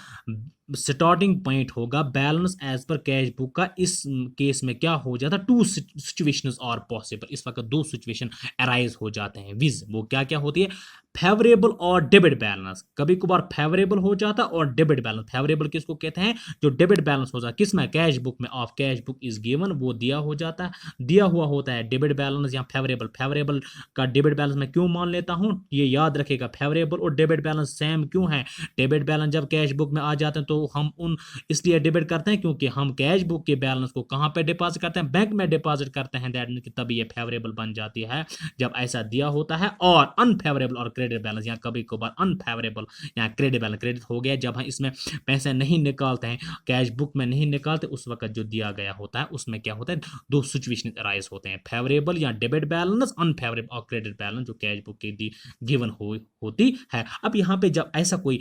स्टार्टिंग पॉइंट होगा balance as per cash book का, इस केस में क्या हो जाता है, टू सिचुएशंस आर पॉसिबल, इस वक्त दो सिचुएशन अराइज हो जाते हैं, विज वो क्या क्या होती है, फेवरेबल और डेबिट बैलेंस, कभी कभार फेवरेबल हो जाता है और डेबिट बैलेंस, फेवरेबल किसको कहते हैं, जो डेबिट बैलेंस हो जाता है, किस में, कैश बुक में, of cash book is given, वो दिया हो जाता है, दिया हुआ होता है डेबिट बैलेंस या फेवरेबल, फेवरेबल का डेबिट बैलेंस मैं क्यों मान लेता हूं, ये याद रखेगा, फेवरेबल और डेबिट बैलेंस सेम क्यों है, डेबिट बैलेंस जब कैश बुक में आ जाते हैं तो हम उन इसलिए डेबिट करते हैं क्योंकि हम कैश बुक के बैलेंस को कहां पे डिपॉजिट करते हैं, बैंक में डिपॉजिट करते हैं, दैट मीन कि तभी ये फेवरेबल बन जाती है जब ऐसा दिया होता है, और अनफेवरेबल और क्रेडिट बैलेंस या कभी कभार अनफेवरेबल या क्रेडिट बैलेंस, क्रेडिट हो गया जब हम इसमें पैसे नहीं निकालते हैं, कैश बुक में नहीं निकालते, उस वक्त जो दिया गया होता है उसमें क्या होता है, दो सिचुएशन अराइज होते हैं, फेवरेबल या डेबिट बैलेंस, अनफेवरेबल और क्रेडिट बैलेंस जो कैश बुक की गिवन होती है। अब यहाँ पे जब ऐसा कोई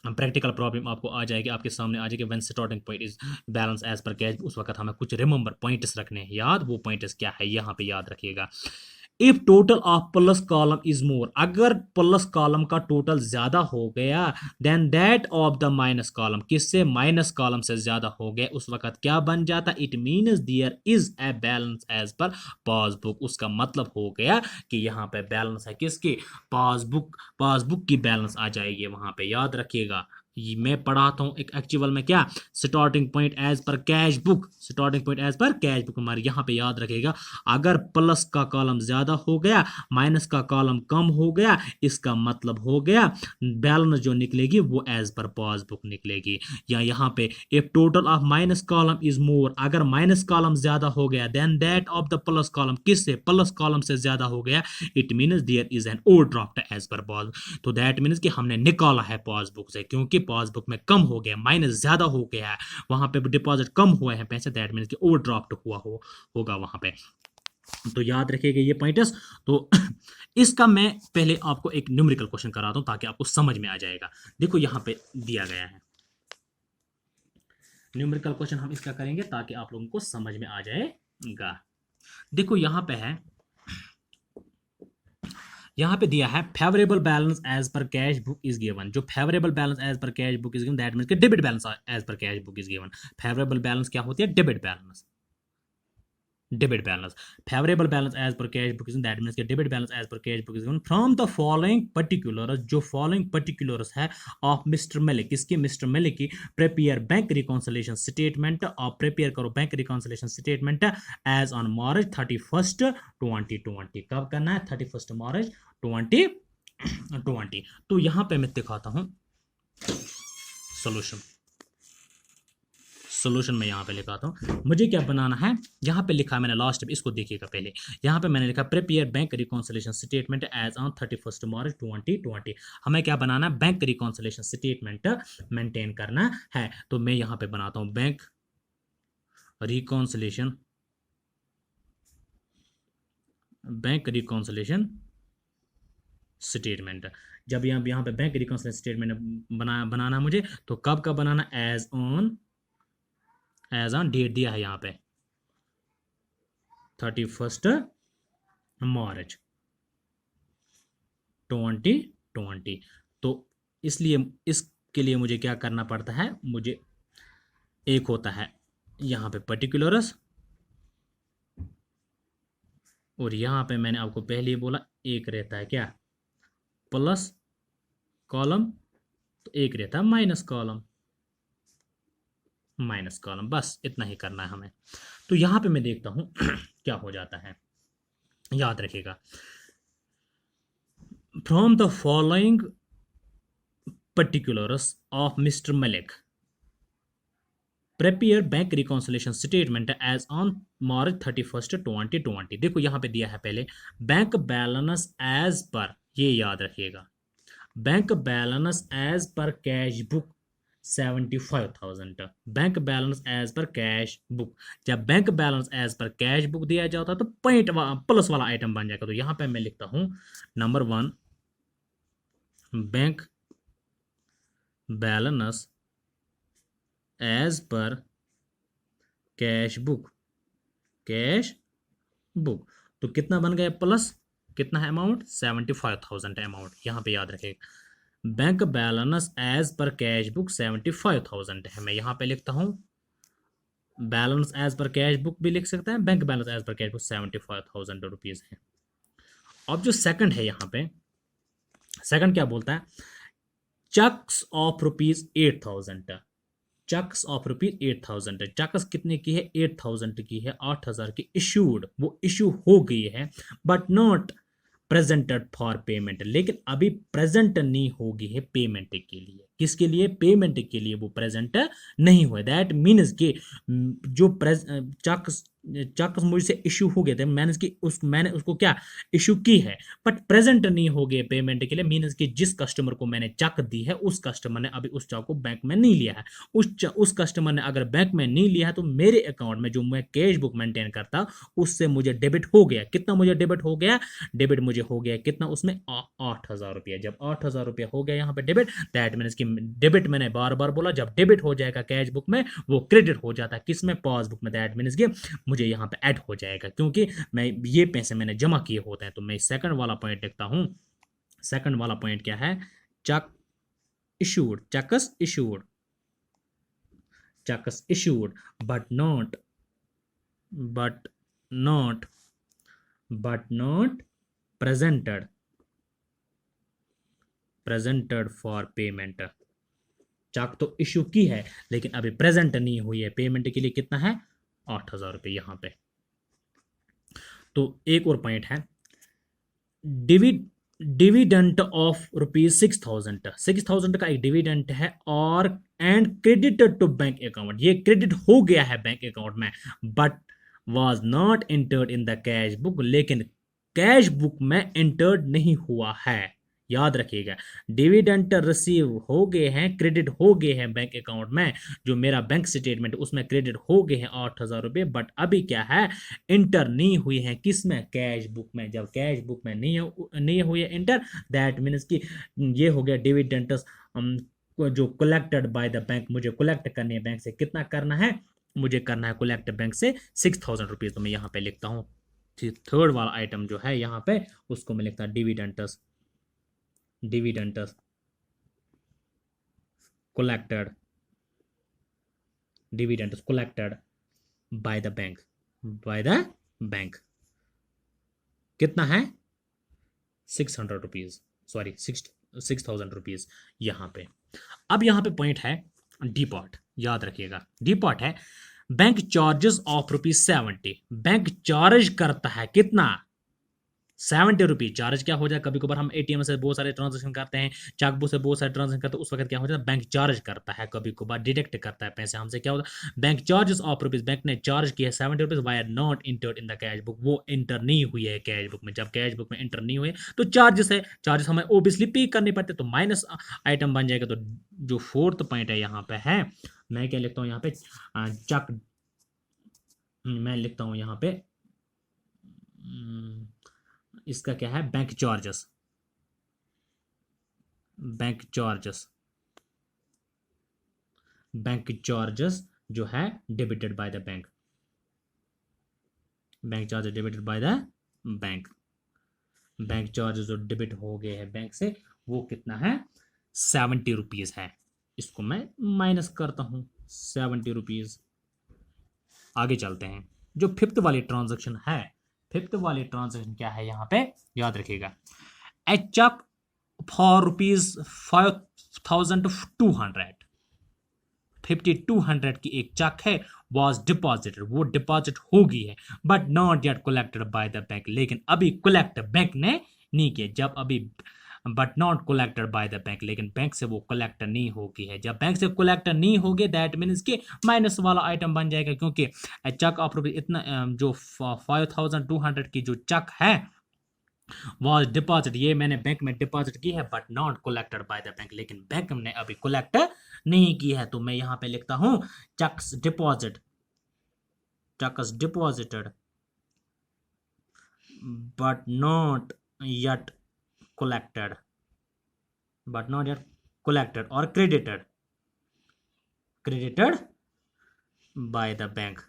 प्रैक्टिकल प्रॉब्लम आपको आ जाएगी, आपके सामने आ जाएगी, when starting point is balance as per cash, उस वक्त हमें कुछ रिमेंबर पॉइंट्स रखने हैं याद, वो पॉइंट्स क्या है यहाँ पे याद रखिएगा, if total of plus column is more, अगर प्लस कॉलम का टोटल ज्यादा हो गया, then that of the minus column, किससे, माइनस कॉलम से ज्यादा हो गया, उस वक्त क्या बन जाता, it means there is a balance as per passbook, उसका मतलब हो गया कि यहाँ पे बैलेंस है किसकी, पासबुक की बैलेंस आ जाएगी वहां पे, याद रखिएगा, मैं पढ़ाता हूं एक एक्चुअल में क्या, starting point as per cash book, starting point as per cash book, हमारे यहाँ पे याद रखेगा, अगर प्लस का कॉलम ज्यादा हो गया, माइनस का कॉलम कम हो गया, इसका मतलब हो गया बैलेंस जो निकलेगी वो एज पर पासबुक निकलेगी, या यहाँ पे if total of minus column is more, अगर माइनस कॉलम ज्यादा हो गया, then that of the plus column, किससे, प्लस कॉलम से ज्यादा हो गया, it means there is an overdraft as per passbook, तो दैट मीन्स कि हमने निकाला है पासबुक से, क्योंकि पासबुक में कम हो गया, माइनस ज्यादा हो गया है, वहां पे डिपॉजिट कम हुए हैं पैसे, दैट मीन्स कि ओवरड्राफ्ट होगा वहां पे, तो याद रखिएगा ये पॉइंट्स। तो इसका मैं पहले आपको एक न्यूमेरिकल क्वेश्चन कराता हूं ताकि आपको समझ में आ जाएगा, देखो यहां पे दिया गया है न्यूमेरिकल क्वेश्चन, हम इसका करेंगे ताकि आप लोगों को समझ में आ जाएगा, देखो यहां पे है, यहाँ पे दिया है favourable balance as per cash book is given, जो favourable balance as per cash book is given, that means कि debit balance as per cash book is given, favourable balance क्या होती है, debit balance, debit balance, favourable balance as per cash book is given, that means कि debit balance as per cash book is given from the following particulars, जो following particulars है of mister Malik, किसकी, mister Malik की, prepare bank reconciliation statement, और prepare करो bank reconciliation statement as on March 31 2020, कब करना है, 31 मार्च 2020, तो यहां पे मैं दिखाता हूं सोल्यूशन, सोल्यूशन में यहाँ पे लिखाता हूँ, मुझे क्या बनाना है, यहाँ पे लिखा है मैंने लास्ट में, इसको देखिएगा पहले, यहाँ पे मैंने लिखा prepare bank reconciliation statement as on 31 March 2020, हमें क्या बनाना है, बैंक रिकॉन्सिलेशन स्टेटमेंट मेंटेन करना है, तो मैं यहाँ पे बनाता हूँ bank reconciliation, bank reconciliation statement, जब यहाँ पे बैंक रिकॉन्सिलेशन स्टेटमेंट बनाना मुझे, तो कब का बनाना, एज ऑन डेट दिया है यहाँ पे 31 मार्च 2020, तो इसलिए इसके लिए मुझे क्या करना पड़ता है, मुझे एक होता है यहाँ पे पर्टिकुलर्स, और यहाँ पे मैंने आपको पहले ही बोला एक रहता है क्या, प्लस कॉलम, तो एक रहता है माइनस कॉलम, बस इतना ही करना है हमें, तो यहाँ पे मैं देखता हूँ क्या हो जाता है, याद रखिएगा, from the following particulars of Mr. Malik, prepare bank reconciliation statement as on March 31 2020, देखो यहाँ पे दिया है पहले बैंक बैलेंस एज पर, ये याद रखिएगा, bank balance as per cash book 75,000, bank balance as per cash book, जब bank balance as per cash book दिया जाता है तो पॉइंट प्लस वाला आइटम बन जाएगा, तो यहाँ पे मैं लिखता हूँ number 1 bank balance as per cash book, तो कितना बन गया, प्लस कितना है अमाउंट? 75,000 अमाउंट, यहाँ पे याद रखेगा। Bank balance as per cash book 75,000 है। मैं यहाँ पे लिखता हूँ balance as per cash book भी लिख सकते हैं, bank balance as per cash book 75,000 rupees है। अब जो सेकंड है यहाँ पे, सेकंड क्या बोलता है? चक्स ऑफ रुपीज 8,000, चक्स ऑफ रुपीज 8,000, चक्स कितने की है? 8,000 की है, 8,000 की इशूड, वो इशू हो गई है but not presented for payment, लेकिन अभी प्रेजेंट नहीं होगी है पेमेंट के लिए। किसके लिए? पेमेंट के लिए वो प्रेजेंट नहीं हुआ। दैट मीन्स कि जो चक्स चक्स मुझसे इशू हो गए थे, मैंने उसको क्या इशू की है बट प्रेजेंट नहीं हो गए पेमेंट के लिए। मीन्स कि जिस कस्टमर को मैंने चेक दी है उस कस्टमर ने अभी उस चेक को बैंक में नहीं लिया है। उस कस्टमर ने अगर बैंक में नहीं लिया है तो मेरे अकाउंट में जो मैं कैश बुक मेंटेन करता उससे मुझे डेबिट हो गया। कितना मुझे डेबिट हो गया? डेबिट मुझे हो गया कितना उसमें? 8,000 रुपया। जब 8,000 रुपया हो गया यहाँ पे डेबिट, दैट मीन्स कि डेबिट मैंने बार बार बोला, जब डेबिट हो जाएगा कैश बुक में वो क्रेडिट हो जाता है किसमें? पासबुक में। दैट मीन्स कि मुझे यहाँ पे ऐड हो जाएगा क्योंकि मैं ये पैसे मैंने जमा किए होते हैं। तो मैं सेकंड वाला पॉइंट लिखता हूं। सेकंड वाला पॉइंट क्या है? Cheque issued, cheques issued, cheques issued but not presented for payment. Cheque तो इशू की है लेकिन अभी प्रेजेंट नहीं हुई है पेमेंट के लिए। कितना है? 8,000 रुपये यहाँ पे। तो एक और पॉइंट है, डिविडेंट ऑफ रुपीज 6,000, 6,000 का एक डिविडेंट है और and credited to bank account, ये क्रेडिट हो गया है बैंक अकाउंट में but was not entered in the cash book, लेकिन कैश बुक में एंटर्ड नहीं हुआ है। याद रखिएगा, डिविडेंट रिसीव हो गए हैं, क्रेडिट हो गए हैं बैंक अकाउंट में, जो मेरा बैंक स्टेटमेंट उसमें क्रेडिट हो गए हैं 8,000 रुपये, बट अभी क्या है? इंटर नहीं हुई है किसमें? कैश बुक में। जब कैश बुक में नहीं हुई है इंटर, दैट मीन्स कि ये हो गया डिविडेंट्स जो कलेक्टेड बाय द बैंक। मुझे कलेक्ट करने है बैंक से, कितना करना है? मुझे करना है कलेक्ट बैंक से 6,000 रुपीज। तो मैं यहाँ पे लिखता हूँ थर्ड वाला आइटम जो है यहाँ पे, उसको मैं लिखता हूँ dividends collected dividends collected by the bank कितना है? 600 रुपीज, सॉरी 6,000 रुपीज यहाँ पे। अब यहाँ पे पॉइंट है डी पार्ट, याद रखिएगा डी पार्ट है bank charges of ₹70। Bank charge करता है कितना? 70 रुपीज चार्ज। क्या हो जाए? कभी कभार हम एटीएम से बहुत सारे ट्रांजेक्शन करते हैं, चेकबुक से बहुत सारे ट्रांजेक्शन करते हैं, उस वक्त क्या हो जाता है? बैंक चार्ज करता है, कभी कभार डिडक्ट करता है पैसे हमसे। क्या होता है? Bank charges of rupees, bank ने चार्ज किया 70 rupees, why are not entered in the cash book, वो इंटर नहीं हुई है कैश बुक में। जब कैश बुक में इंटर नहीं हुए तो चार्जेस है, चार्जेस हमें ओबियसली पे करने पड़ते, तो माइनस आइटम बन जाएगा। तो जो फोर्थ पॉइंट है यहाँ पे है, मैं क्या लिखता हूँ यहाँ पे? चेक, मैं लिखता हूँ यहाँ पे इसका क्या है? बैंक चार्जेस, बैंक चार्जेस जो है debited bye the bank, bank charges debited bye the bank. Bank charges जो डेबिट हो गए हैं बैंक से, वो कितना है? 70 रुपीज है। इसको मैं माइनस करता हूं 70 रुपीज। आगे चलते हैं, जो फिफ्थ वाली ट्रांजैक्शन है, फिफ्थ वाली ट्रांजैक्शन क्या है यहाँ पे? याद रखिएगा, ए चेक फॉर ₹5,200, 5,200 की एक चेक है, वॉज डिपॉजिटेड, वो डिपॉजिट हो गई है but not yet collected by the bank, लेकिन अभी कलेक्ट बैंक ने नहीं किया। जब अभी but not collected by the bank, लेकिन बैंक से वो कलेक्ट नहीं होगी है। जब बैंक से कलेक्ट नहीं होगी, दैट मीन्स कि माइनस वाला आइटम बन जाएगा, क्योंकि चेक ऑफ इतना जो 5,200 की जो चेक है वॉज डिपॉजिट, ये मैंने बैंक में डिपॉजिट की है but not collected by the bank, लेकिन बैंक ने अभी कलेक्ट नहीं की है। तो मैं यहां पे लिखता हूं checks deposited but not yet collected, और credited by the bank,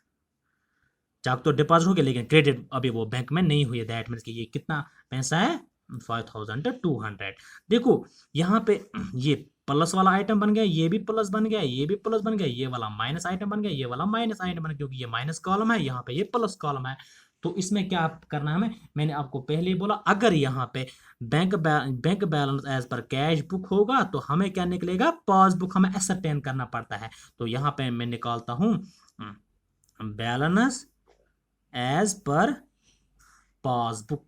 चाहे तो डिपॉजिट हो गया लेकिन क्रेडिट अभी वो बैंक में नहीं हुई है, दैट मीन्स कि ये कितना पैसा है 5200। देखो यहाँ पे ये प्लस वाला आइटम बन गया, ये भी प्लस बन गया, ये भी प्लस बन गया, ये वाला माइनस आइटम बन गया, ये वाला माइनस आइटम बन गया, क्योंकि ये माइनस कॉलम है, यहाँ पे ये प्लस कॉलम है। तो इसमें क्या करना है हमें, मैंने आपको पहले ही बोला, अगर यहाँ पे bank balance as per cash book होगा तो हमें क्या निकलेगा, पासबुक हमें एसरटेन करना पड़ता है। तो यहाँ पे मैं निकालता हूँ balance as per passbook,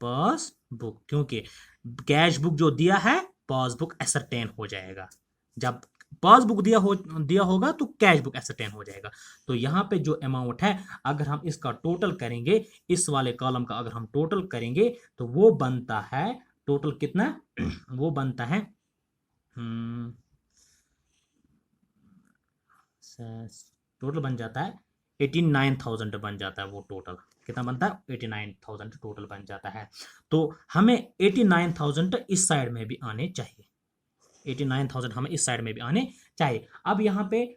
passbook, क्योंकि कैश बुक जो दिया है पासबुक एसरटेन हो जाएगा, जब पासबुक दिया होगा तो कैश बुक एसरटेन हो जाएगा। तो यहाँ पे जो अमाउंट है अगर हम इसका टोटल करेंगे, इस वाले कॉलम का अगर हम टोटल करेंगे तो वो बनता है टोटल कितना वो बनता है टोटल बन जाता है 89,000 बन जाता है। वो टोटल कितना बनता है 89,000 टोटल बन जाता है। तो हमें 89,000 इस साइड में भी आने चाहिए, 89,000 हमें इस साइड में भी आने चाहिए। अब यहाँ पे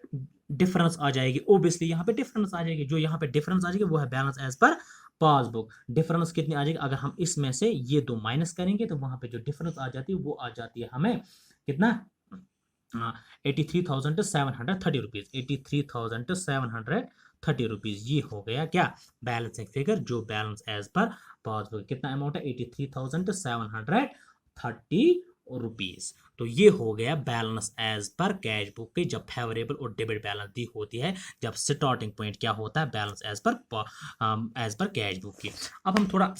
डिफरेंस आ जाएगी, ओब्वियसली यहाँ पे डिफरेंस आ जाएगी, जो यहाँ पे डिफरेंस आ जाएगी वो है balance as per passbook. Difference कितनी आ जाएगी, अगर हम इसमें से ये दो माइनस करेंगे तो वहां पे जो डिफरेंस आ जाती है वो आ जाती है हमें कितना 83,730 रुपीज, 83,730 रुपीज। ये हो गया क्या बैलेंसिंग फिगर, जो बैलेंस एज पर पासबुक कितना अमाउंट है 83,730 रुपीज। तो ये हो गया balance as per cash book की, जब फेवरेबल और डेबिट बैलेंस दी होती है, जब स्टार्टिंग पॉइंट क्या होता है balance as per cash book की। अब हम थोड़ा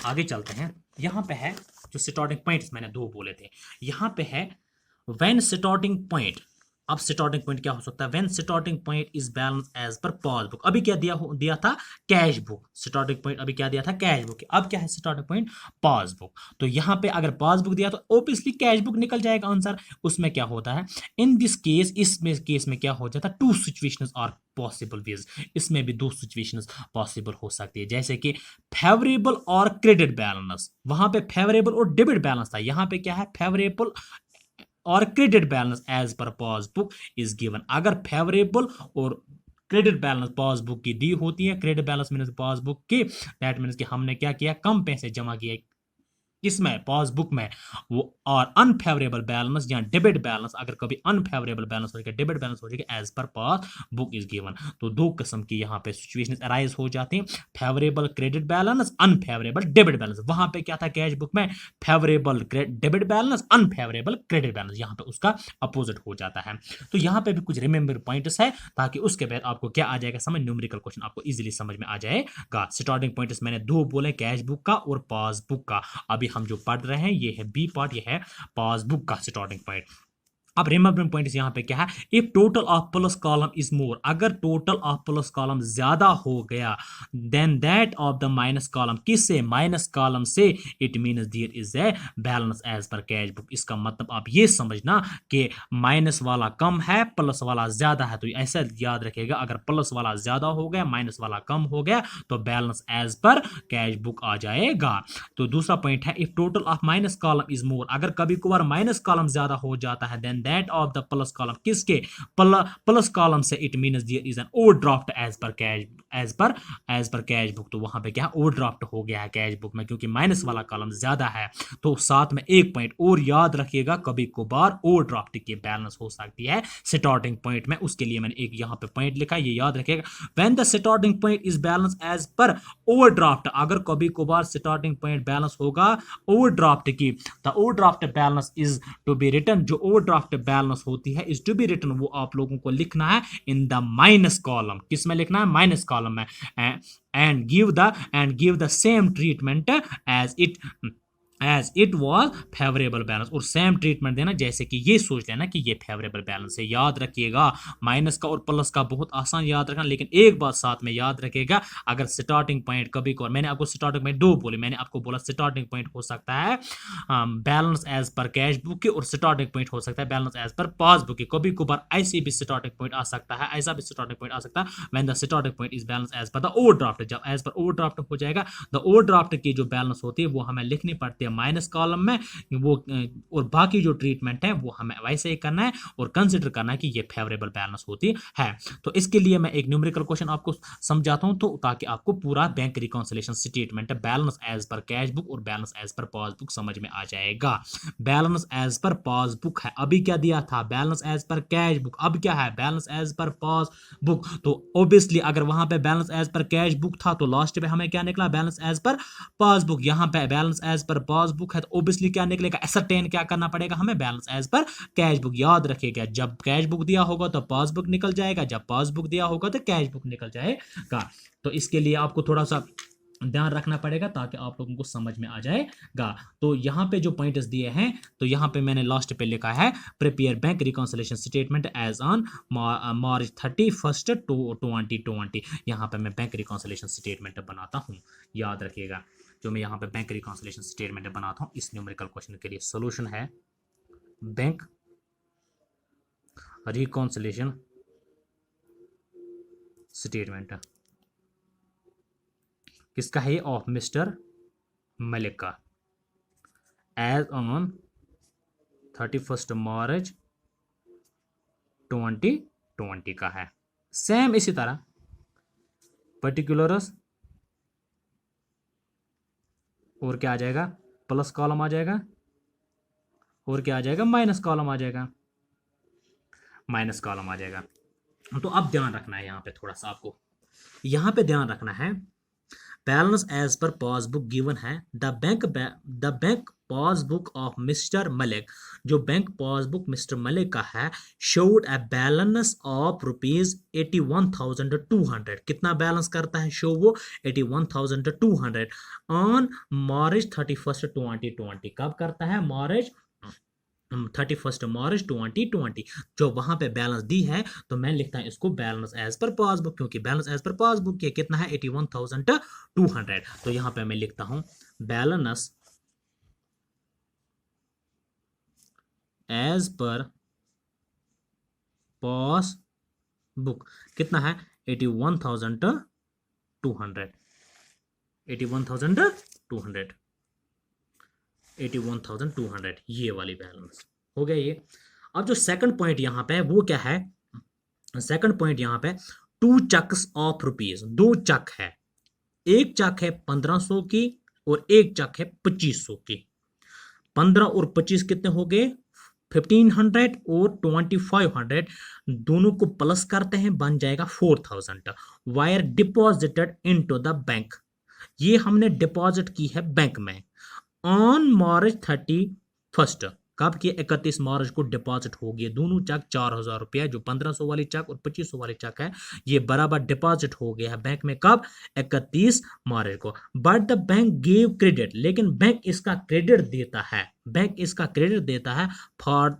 आगे चलते हैं। यहाँ पे है जो स्टार्टिंग पॉइंट्स मैंने दो बोले थे, यहाँ पे है व्हेन स्टार्टिंग पॉइंट। अब स्टार्टिंग पॉइंट क्या हो सकता है, when starting point is balance as per passbook. अभी क्या दिया था कैश बुक, स्टार्टिंग पॉइंट अभी क्या दिया था कैश बुक, अब क्या है स्टार्टिंग पॉइंट पासबुक। तो यहाँ पे अगर पासबुक दिया तो ऑब्वियसली कैश बुक निकल जाएगा आंसर। उसमें क्या होता है इन दिस केस, इसमें केस में क्या हो जाता है, two situations are possible ways, इसमें भी दो सिचुएशंस पॉसिबल हो सकती है, जैसे कि फेवरेबल और क्रेडिट बैलेंस। वहां पे फेवरेबल और डेबिट बैलेंस था, यहाँ पे क्या है फेवरेबल और credit balance as per passbook is given. अगर फेवरेबल और क्रेडिट बैलेंस पासबुक की दी होती है, क्रेडिट बैलेंस मीन्स पासबुक की, दैट मीन्स कि हमने क्या किया कम पैसे जमा किए इसमें पासबुक में, वो और अनफेवरेबल बैलेंस या डेबिट बैलेंस, अगर कभी अनफेवरेबल बैलेंस हो जाएगा डेबिट बैलेंस हो जाएगा as per passbook is given. तो दो किस्म की यहाँ पे सिचुएशन अराइज हो जाती हैं, favourable credit balance, unfavourable debit balance. वहां पे क्या था कैश बुक में favourable debit balance, unfavourable credit balance, यहाँ पे उसका अपोजिट हो जाता है। तो यहाँ पे भी कुछ रिमेंबर पॉइंट्स है, ताकि उसके बाद आपको क्या आ जाएगा समझ, न्यूमेरिकल क्वेश्चन आपको इजीली समझ में आ जाएगा। स्टार्टिंग पॉइंट्स मैंने दो बोले, कैश बुक का और पासबुक का। अभी हम जो पढ़ रहे हैं ये है बी पार्ट, ये है पासबुक का स्टार्टिंग पॉइंट। अब रिमेंबरिंग पॉइंट यहाँ पे क्या है, if total of plus column is more, अगर टोटल ऑफ प्लस कॉलम ज्यादा हो गया then that of the minus column, किससे माइनस कॉलम से, it means there is a balance as per cash book. इसका मतलब आप ये समझना कि माइनस वाला कम है प्लस वाला ज्यादा है, तो ऐसा याद रखेगा, अगर प्लस वाला ज्यादा हो गया माइनस वाला कम हो गया तो balance as per cash book आ जाएगा। तो दूसरा पॉइंट है if total of minus column is more, अगर कभी कभार माइनस कॉलम ज्यादा हो जाता है then that of the plus column, किसके प्लस कॉलम से, it means there is an overdraft as per cash book. तो वहां पे क्या ओवरड्राफ्ट हो गया है कैश बुक में, क्योंकि माइनस वाला कॉलम ज्यादा है। तो साथ में एक पॉइंट और याद रखिएगा, कभी कभार ओवरड्राफ्ट की बैलेंस हो सकती है स्टार्टिंग पॉइंट में, उसके लिए मैंने एक यहाँ पे पॉइंट लिखा है, ये याद रखिएगा। When the starting point is balance as per overdraft, अगर कभी कभार स्टार्टिंग पॉइंट बैलेंस होगा ओवरड्राफ्ट की, the overdraft balance is to be written, जो ओवरड्राफ्ट बैलेंस होती है इज टू बी रिटन, वो आप लोगों को लिखना है इन द माइनस कॉलम। किस में लिखना है माइनस कॉलम में, and give the same treatment as it was favourable balance, और सेम ट्रीटमेंट देना जैसे कि ये सोच लेना कि ये फेवरेबल बैलेंस है। याद रखिएगा माइनस का और प्लस का बहुत आसान याद रखना, लेकिन एक बात साथ में याद रखिएगा, अगर स्टार्टिंग पॉइंट कभी को, मैंने आपको स्टार्टिंग पॉइंट दो बोले, मैंने आपको बोला स्टार्टिंग पॉइंट हो सकता है balance as per cash book की, और स्टार्टिंग पॉइंट हो सकता है बैलेंस एज पर पासबुक की। कभी कभार ऐसे भी स्टार्टिंग पॉइंट आ सकता है, ऐसा भी स्टार्टिंग पॉइंट आ सकता है when the starting point is balance as per the overdraft. जब एज पर ओवरड्राफ्ट हो जाएगा, द ओवरड्राफ्ट की जो बैलेंस होती है वो हमें लिखनी पड़ती है माइनस कॉलम में वो और बाकी जो ट्रीटमेंट है वो हमें वैसे ही करना है और कंसिडर करना है कि ये फेवरेबल बैलेंस होती है। तो इसके लिए मैं एक न्यूमेरिकल क्वेश्चन आपको समझाता हूं, तो ताकि आपको पूरा bank reconciliation statement balance as per cash book और बैलेंस एज पर पासबुक समझ में आ जाएगा। बैलेंस एज पर पासबुक है, अभी क्या दिया था balance as per cash book, अब क्या है बैलेंस एज पर पासबुक। तो ऑब्वियसली अगर वहां पे balance as per cash book था तो लास्ट पे हमें क्या निकला बैलेंस एज पर पासबुक। यहां पे बैलेंस एज पर पासबुक है तो ऑब्वियसली क्या निकलेगा, असरटेन क्या करना पड़ेगा हमें balance as per cash book. याद रखिएगा जब कैश बुक दिया होगा तो पासबुक निकल जाएगा, जब पासबुक दिया होगा तो कैश बुक निकल जाएगा। तो इसके लिए आपको थोड़ा सा ध्यान रखना पड़ेगा ताकि आप लोगों को समझ में आ जाएगा। तो यहाँ पे जो पॉइंट्स दिए हैं तो यहाँ पे मैंने लास्ट पे लिखा है prepare bank reconciliation statement as on March 31 2020। यहाँ पे मैं बैंक रिकॉन्सिलेशन स्टेटमेंट बनाता हूँ, याद रखिएगा। जो मैं यहाँ पे बैंक रिकॉन्सिलेशन स्टेटमेंट बनाता हूँ इस न्यूमेरिकल क्वेश्चन के लिए सोल्यूशन है बैंक रिकॉन्सिलेशन स्टेटमेंट किसका है, ऑफ मिस्टर मलिक का, एज ऑन 31 मार्च 2020 का है। सेम इसी तरह पर्टिकुलर्स और क्या आ जाएगा प्लस कॉलम आ जाएगा और क्या आ जाएगा माइनस कॉलम आ जाएगा, माइनस कॉलम आ जाएगा। तो अब ध्यान रखना है यहाँ पे थोड़ा सा, आपको यहाँ पे ध्यान रखना है balance as per passbook given है the bank passbook of mister Malik, जो बैंक पासबुक मिस्टर मलिक का है शोड अ बैलेंस ऑफ ₹81,200। कितना बैलेंस करता है शो वो 81,200 ऑन मार्च 31 2020। कब करता है मार्च 31 मार्च 2020। जो वहां पे बैलेंस दी है तो मैं लिखता हूं इसको बैलेंस एज पर पासबुक, क्योंकि बैलेंस एज पर पासबुक के कितना है 81,200। तो यहां पे मैं लिखता हूं बैलेंस एज पर पासबुक कितना है 81,200, 81,200, 81,200 ये वाली बैलेंस हो गया ये। अब जो सेकंड पॉइंट यहां पे है वो क्या है, सेकंड पॉइंट यहां पे 2 चक्स ऑफ रुपीज, 2 चक है, एक चक है 1500 की और एक चक है 2500 की। 15 और 25 कितने हो गए 1500 और 2500, दोनों को प्लस करते हैं बन जाएगा 4000। Wire deposited into the bank, ये हमने डिपॉजिट की है बैंक में ऑन मार्च 31। कब की 31 मार्च को डिपॉजिट हो गया, दोनों चेक 4000 रुपया, जो 1500 वाली चेक और 2500 वाली चेक है ये बराबर डिपॉजिट हो गया है बैंक में कब 31 मार्च को। But the bank give credit, लेकिन बैंक इसका क्रेडिट देता है, बैंक इसका क्रेडिट देता है फॉर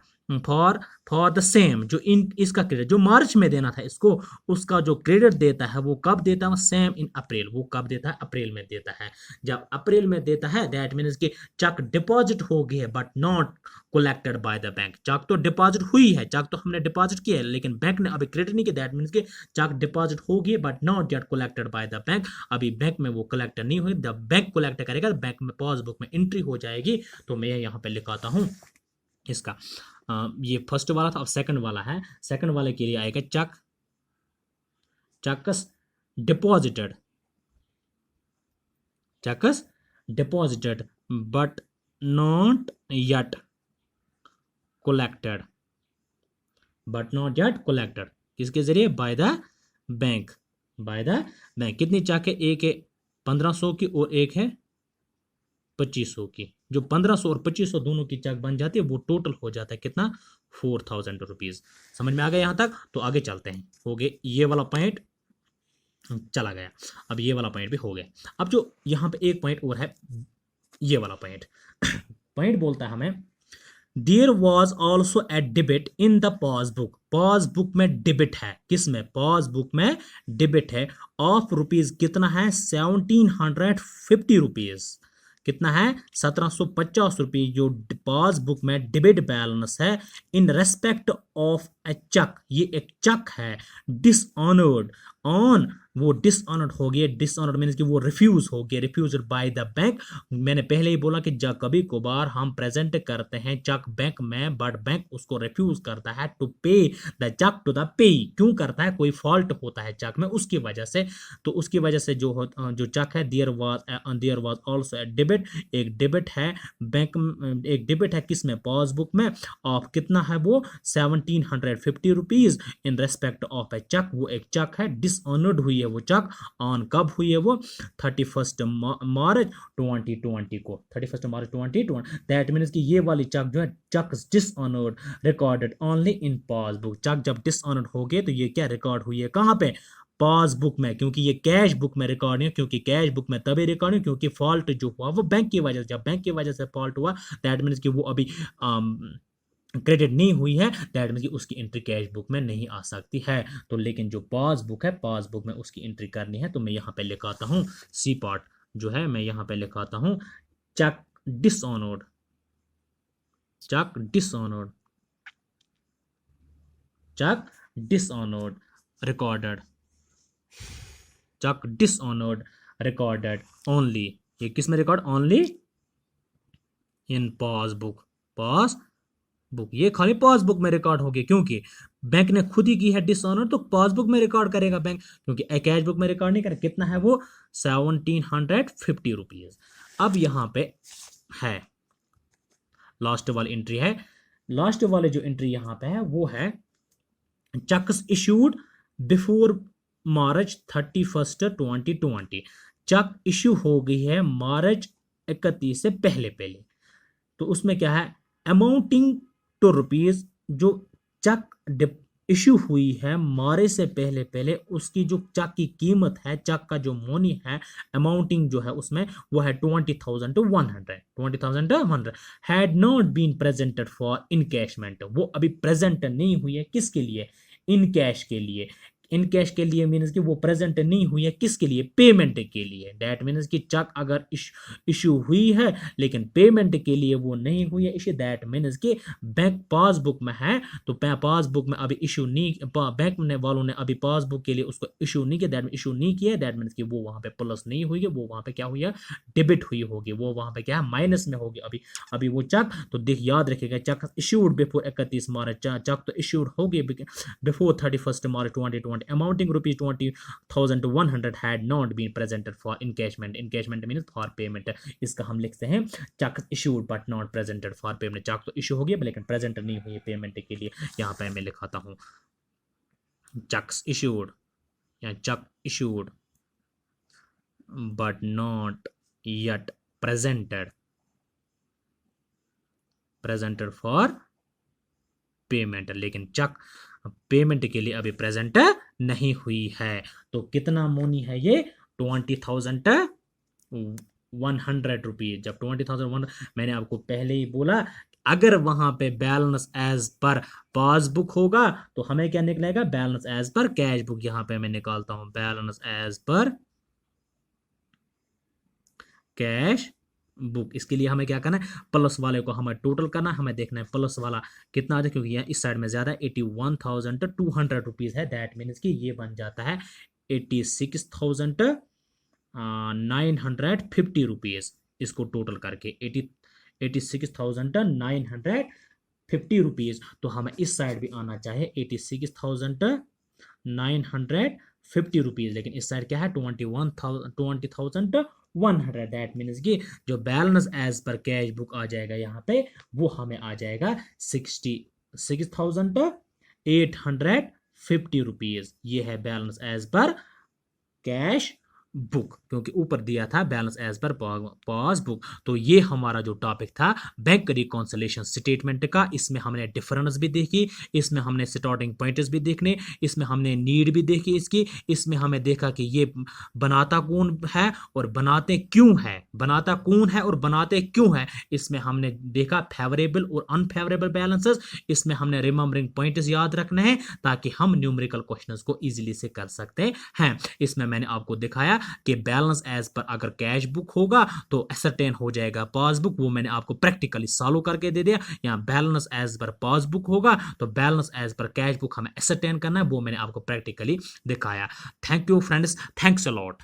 फॉर द सेम, जो इन इसका क्रेडिट जो मार्च में देना था इसको, उसका जो क्रेडिट देता है वो कब देता है सेम इन अप्रैल, वो कब देता है अप्रैल में देता है। जब अप्रैल में देता है दैट मीन्स कि चेक डिपॉजिट हो गई है but not collected by the bank. Cheque तो डिपॉजिट हुई है, चेक तो हमने डिपॉजिट किया है लेकिन बैंक ने अभी क्रेडिट नहीं किया, दैट मीन्स कि चेक डिपॉजिट हो गई but not yet collected by the bank. अभी बैंक में वो कलेक्ट नहीं हुई, द बैंक कलेक्ट करेगा, बैंक में पासबुक में एंट्री हो जाएगी। तो मैं यहाँ पे लिखाता हूँ इसका ये फर्स्ट वाला था, अब सेकंड वाला है। सेकंड वाले के लिए आएगा cheques deposited, cheques deposited but not yet collected, but not yet collected किसके जरिए by the bank, by the bank. कितनी चेक है, एक है 1500 की और एक है 2500 की। जो 1500 और 2500 दोनों की चेक बन जाती है वो टोटल हो जाता है कितना 4000 रुपीज। समझ में आ गया यहां तक। तो आगे चलते हैं, हो गए ये वाला पॉइंट चला गया, अब ये वाला पॉइंट भी हो गया। अब जो यहां पे एक पॉइंट और है, ये वाला पॉइंट पॉइंट बोलता है हमें there was also a debit in the passbook, passbook में डिबिट है, किसमें पासबुक में डिबिट है ऑफ रुपीज कितना है 1750 रुपीज, कितना है 1750 रुपये जो पासबुक में डिबिट बैलेंस है इन रेस्पेक्ट ऑफ ए चक, ये एक चक है, डिसऑनर्ड ऑन, वो डिसऑनर्ड हो गया, डिसऑनर्ड मीन्स कि वो रिफ्यूज हो गया, रिफ्यूज्ड बाय द बैंक। मैंने पहले ही बोला कि जब कभी कभार हम प्रेजेंट करते हैं चक बैंक में, बट बैंक उसको रिफ्यूज करता है टू पे द चक टू द पे, क्यों करता है, कोई फॉल्ट होता है चक में, उसकी वजह से। तो उसकी वजह से जो चक है, there was also a debit, एक डेबिट है बैंक, एक डेबिट है किसमें, पासबुक में, ऑफ कितना है वो 1750 rupees in respect of a cheque, वो एक चक है, डिसऑनर्ड हुई है वो चक, ऑन कब हुई है वो 31 मार्च 2020 को, 31 मार्च 2020। दैट मीन्स कि ये वाली चक जो है, cheque dishonoured recorded only in passbook, cheque जब डिसऑनर्ड हो गए तो ये क्या रिकॉर्ड हुई है कहाँ पे, पासबुक में, क्योंकि ये कैश बुक में रिकॉर्ड नहीं है, क्योंकि कैश बुक में तभी रिकॉर्ड नहीं क्योंकि फॉल्ट जो हुआ वो बैंक की वजह से, जब बैंक की वजह से फॉल्ट हुआ दैट मीन्स कि वो अभी क्रेडिट नहीं हुई है, दैट मीन्स कि उसकी एंट्री कैश बुक में नहीं आ सकती है। तो लेकिन जो पासबुक है, पासबुक में उसकी एंट्री करनी है, तो मैं यहाँ पे लिखाता हूँ सी पार्ट जो है, मैं यहाँ पे लिखाता हूँ चक डिसऑनर्ड, चक डिसऑनर्ड, चक डिसऑनर्ड रिकॉर्डेड, चक डिसऑनर्ड रिकॉर्डेड ओनली, ये किस में record, only in passbook, passbook, ये खाली पासबुक में रिकॉर्ड होगी, क्योंकि बैंक ने खुद ही की है डिसऑनर, तो पासबुक में रिकॉर्ड करेगा बैंक, क्योंकि कैश बुक में रिकॉर्ड नहीं करेगा। कितना है वो 1750 रुपीज। अब यहाँ पे है लास्ट वाली एंट्री है, लास्ट वाले जो एंट्री यहाँ पे है वो है चक्स इशूड बिफोर मार्च 31 2020, चक इशू हो गई है मार्च 31 से पहले पहले, तो उसमें क्या है, अमाउंटिंग टू रुपीज, जो चक इशू हुई है मारे से पहले पहले, उसकी जो चक की कीमत है, चक का जो मनी है, अमाउंटिंग जो है उसमें वो है 20,000 to 100, 20,000 to 100 had not been presented for encashment, वो अभी प्रेजेंट नहीं हुई है, किसके लिए, इन कैश के लिए, इन कैश के लिए मीन्स कि वो प्रेजेंट नहीं हुई है, किसके लिए, पेमेंट के लिए। दैट मीन्स कि चेक अगर इशू हुई है लेकिन पेमेंट के लिए वो नहीं हुई है इशू, दैट मीन्स कि बैंक पासबुक में है, तो पासबुक में अभी इशू नहीं, बैंक ने वालों ने अभी पासबुक के लिए उसको इशू नहीं किया, दैट इशू नहीं किया, दैट मीन्स कि वो वहां पे प्लस नहीं हुई है, वो वहां पे क्या हुई है, डेबिट हुई होगी, वो वहां पे क्या है, माइनस में होगी अभी अभी वो चेक। तो देख याद रखिएगा, चेक इशूड बिफोर 31 मार्च, चेक तो इशूड हो गई before 31 March 2020, amounting rupees 20,000 to 100 had not been presented for encashment, encashment means for payment, इसका हम लिखते हैं cheque issued but not presented for payment, cheque तो इशू हो गया लेकिन प्रेजेंट नहीं हुई पेमेंट के लिए। यहाँ पे मैं लिखाता हूँ चेक्स issued या cheque issued but not yet presented for payment, लेकिन चेक पेमेंट के लिए अभी प्रेजेंट नहीं हुई है। तो कितना मोनी है ये 20,100 रुपीज, जब 20,100 मैंने आपको पहले ही बोला अगर वहां पे बैलेंस एज पर पासबुक होगा तो हमें क्या निकलेगा, balance as per cash book. यहां पे मैं निकालता हूं balance as per cash book. इसके लिए हमें क्या करना है, प्लस वाले को हमें टोटल करना है, हमें देखना है प्लस वाला कितना आ जाए, क्योंकि यहाँ इस साइड में ज्यादा 81,200 रुपीज है, दैट मीन्स कि ये बन जाता है 86,950 रुपीज, इसको टोटल करके 86,950 रुपीज। तो हमें इस साइड भी आना चाहिए 86,950 रुपीज, लेकिन इस साइड क्या है 20,100, दैट मीन्स कि जो balance as per cash book आ जाएगा यहाँ पे वो हमें आ जाएगा 66,850 रुपीज। ये है balance as per cash book, क्योंकि ऊपर दिया था बैलेंस एज पर पासबुक। तो ये हमारा जो टॉपिक था बैंक रिकॉन्सिलेशन स्टेटमेंट का, इसमें हमने डिफरेंस भी देखी, इसमें हमने स्टार्टिंग पॉइंट्स भी देखने, इसमें हमने नीड भी देखी इसकी, इसमें हमें देखा कि ये बनाता कौन है और बनाते क्यों है, बनाता कौन है और बनाते क्यों है, इसमें हमने देखा फेवरेबल और अनफेवरेबल बैलेंसेस, इसमें हमने रिमेंबरिंग पॉइंट्स याद रखने हैं ताकि हम न्यूमेरिकल क्वेश्चंस को इजीली से कर सकते हैं। इसमें मैंने आपको दिखाया कि बैलेंस एज पर अगर कैश बुक होगा तो एसरटेन हो जाएगा पासबुक, वो मैंने आपको प्रैक्टिकली सॉल्व करके दे दिया। यहाँ बैलेंस एज पर पासबुक होगा तो balance as per cash book हमें एसरटेन करना है, वो मैंने आपको प्रैक्टिकली दिखाया। Thank you friends, thanks a lot.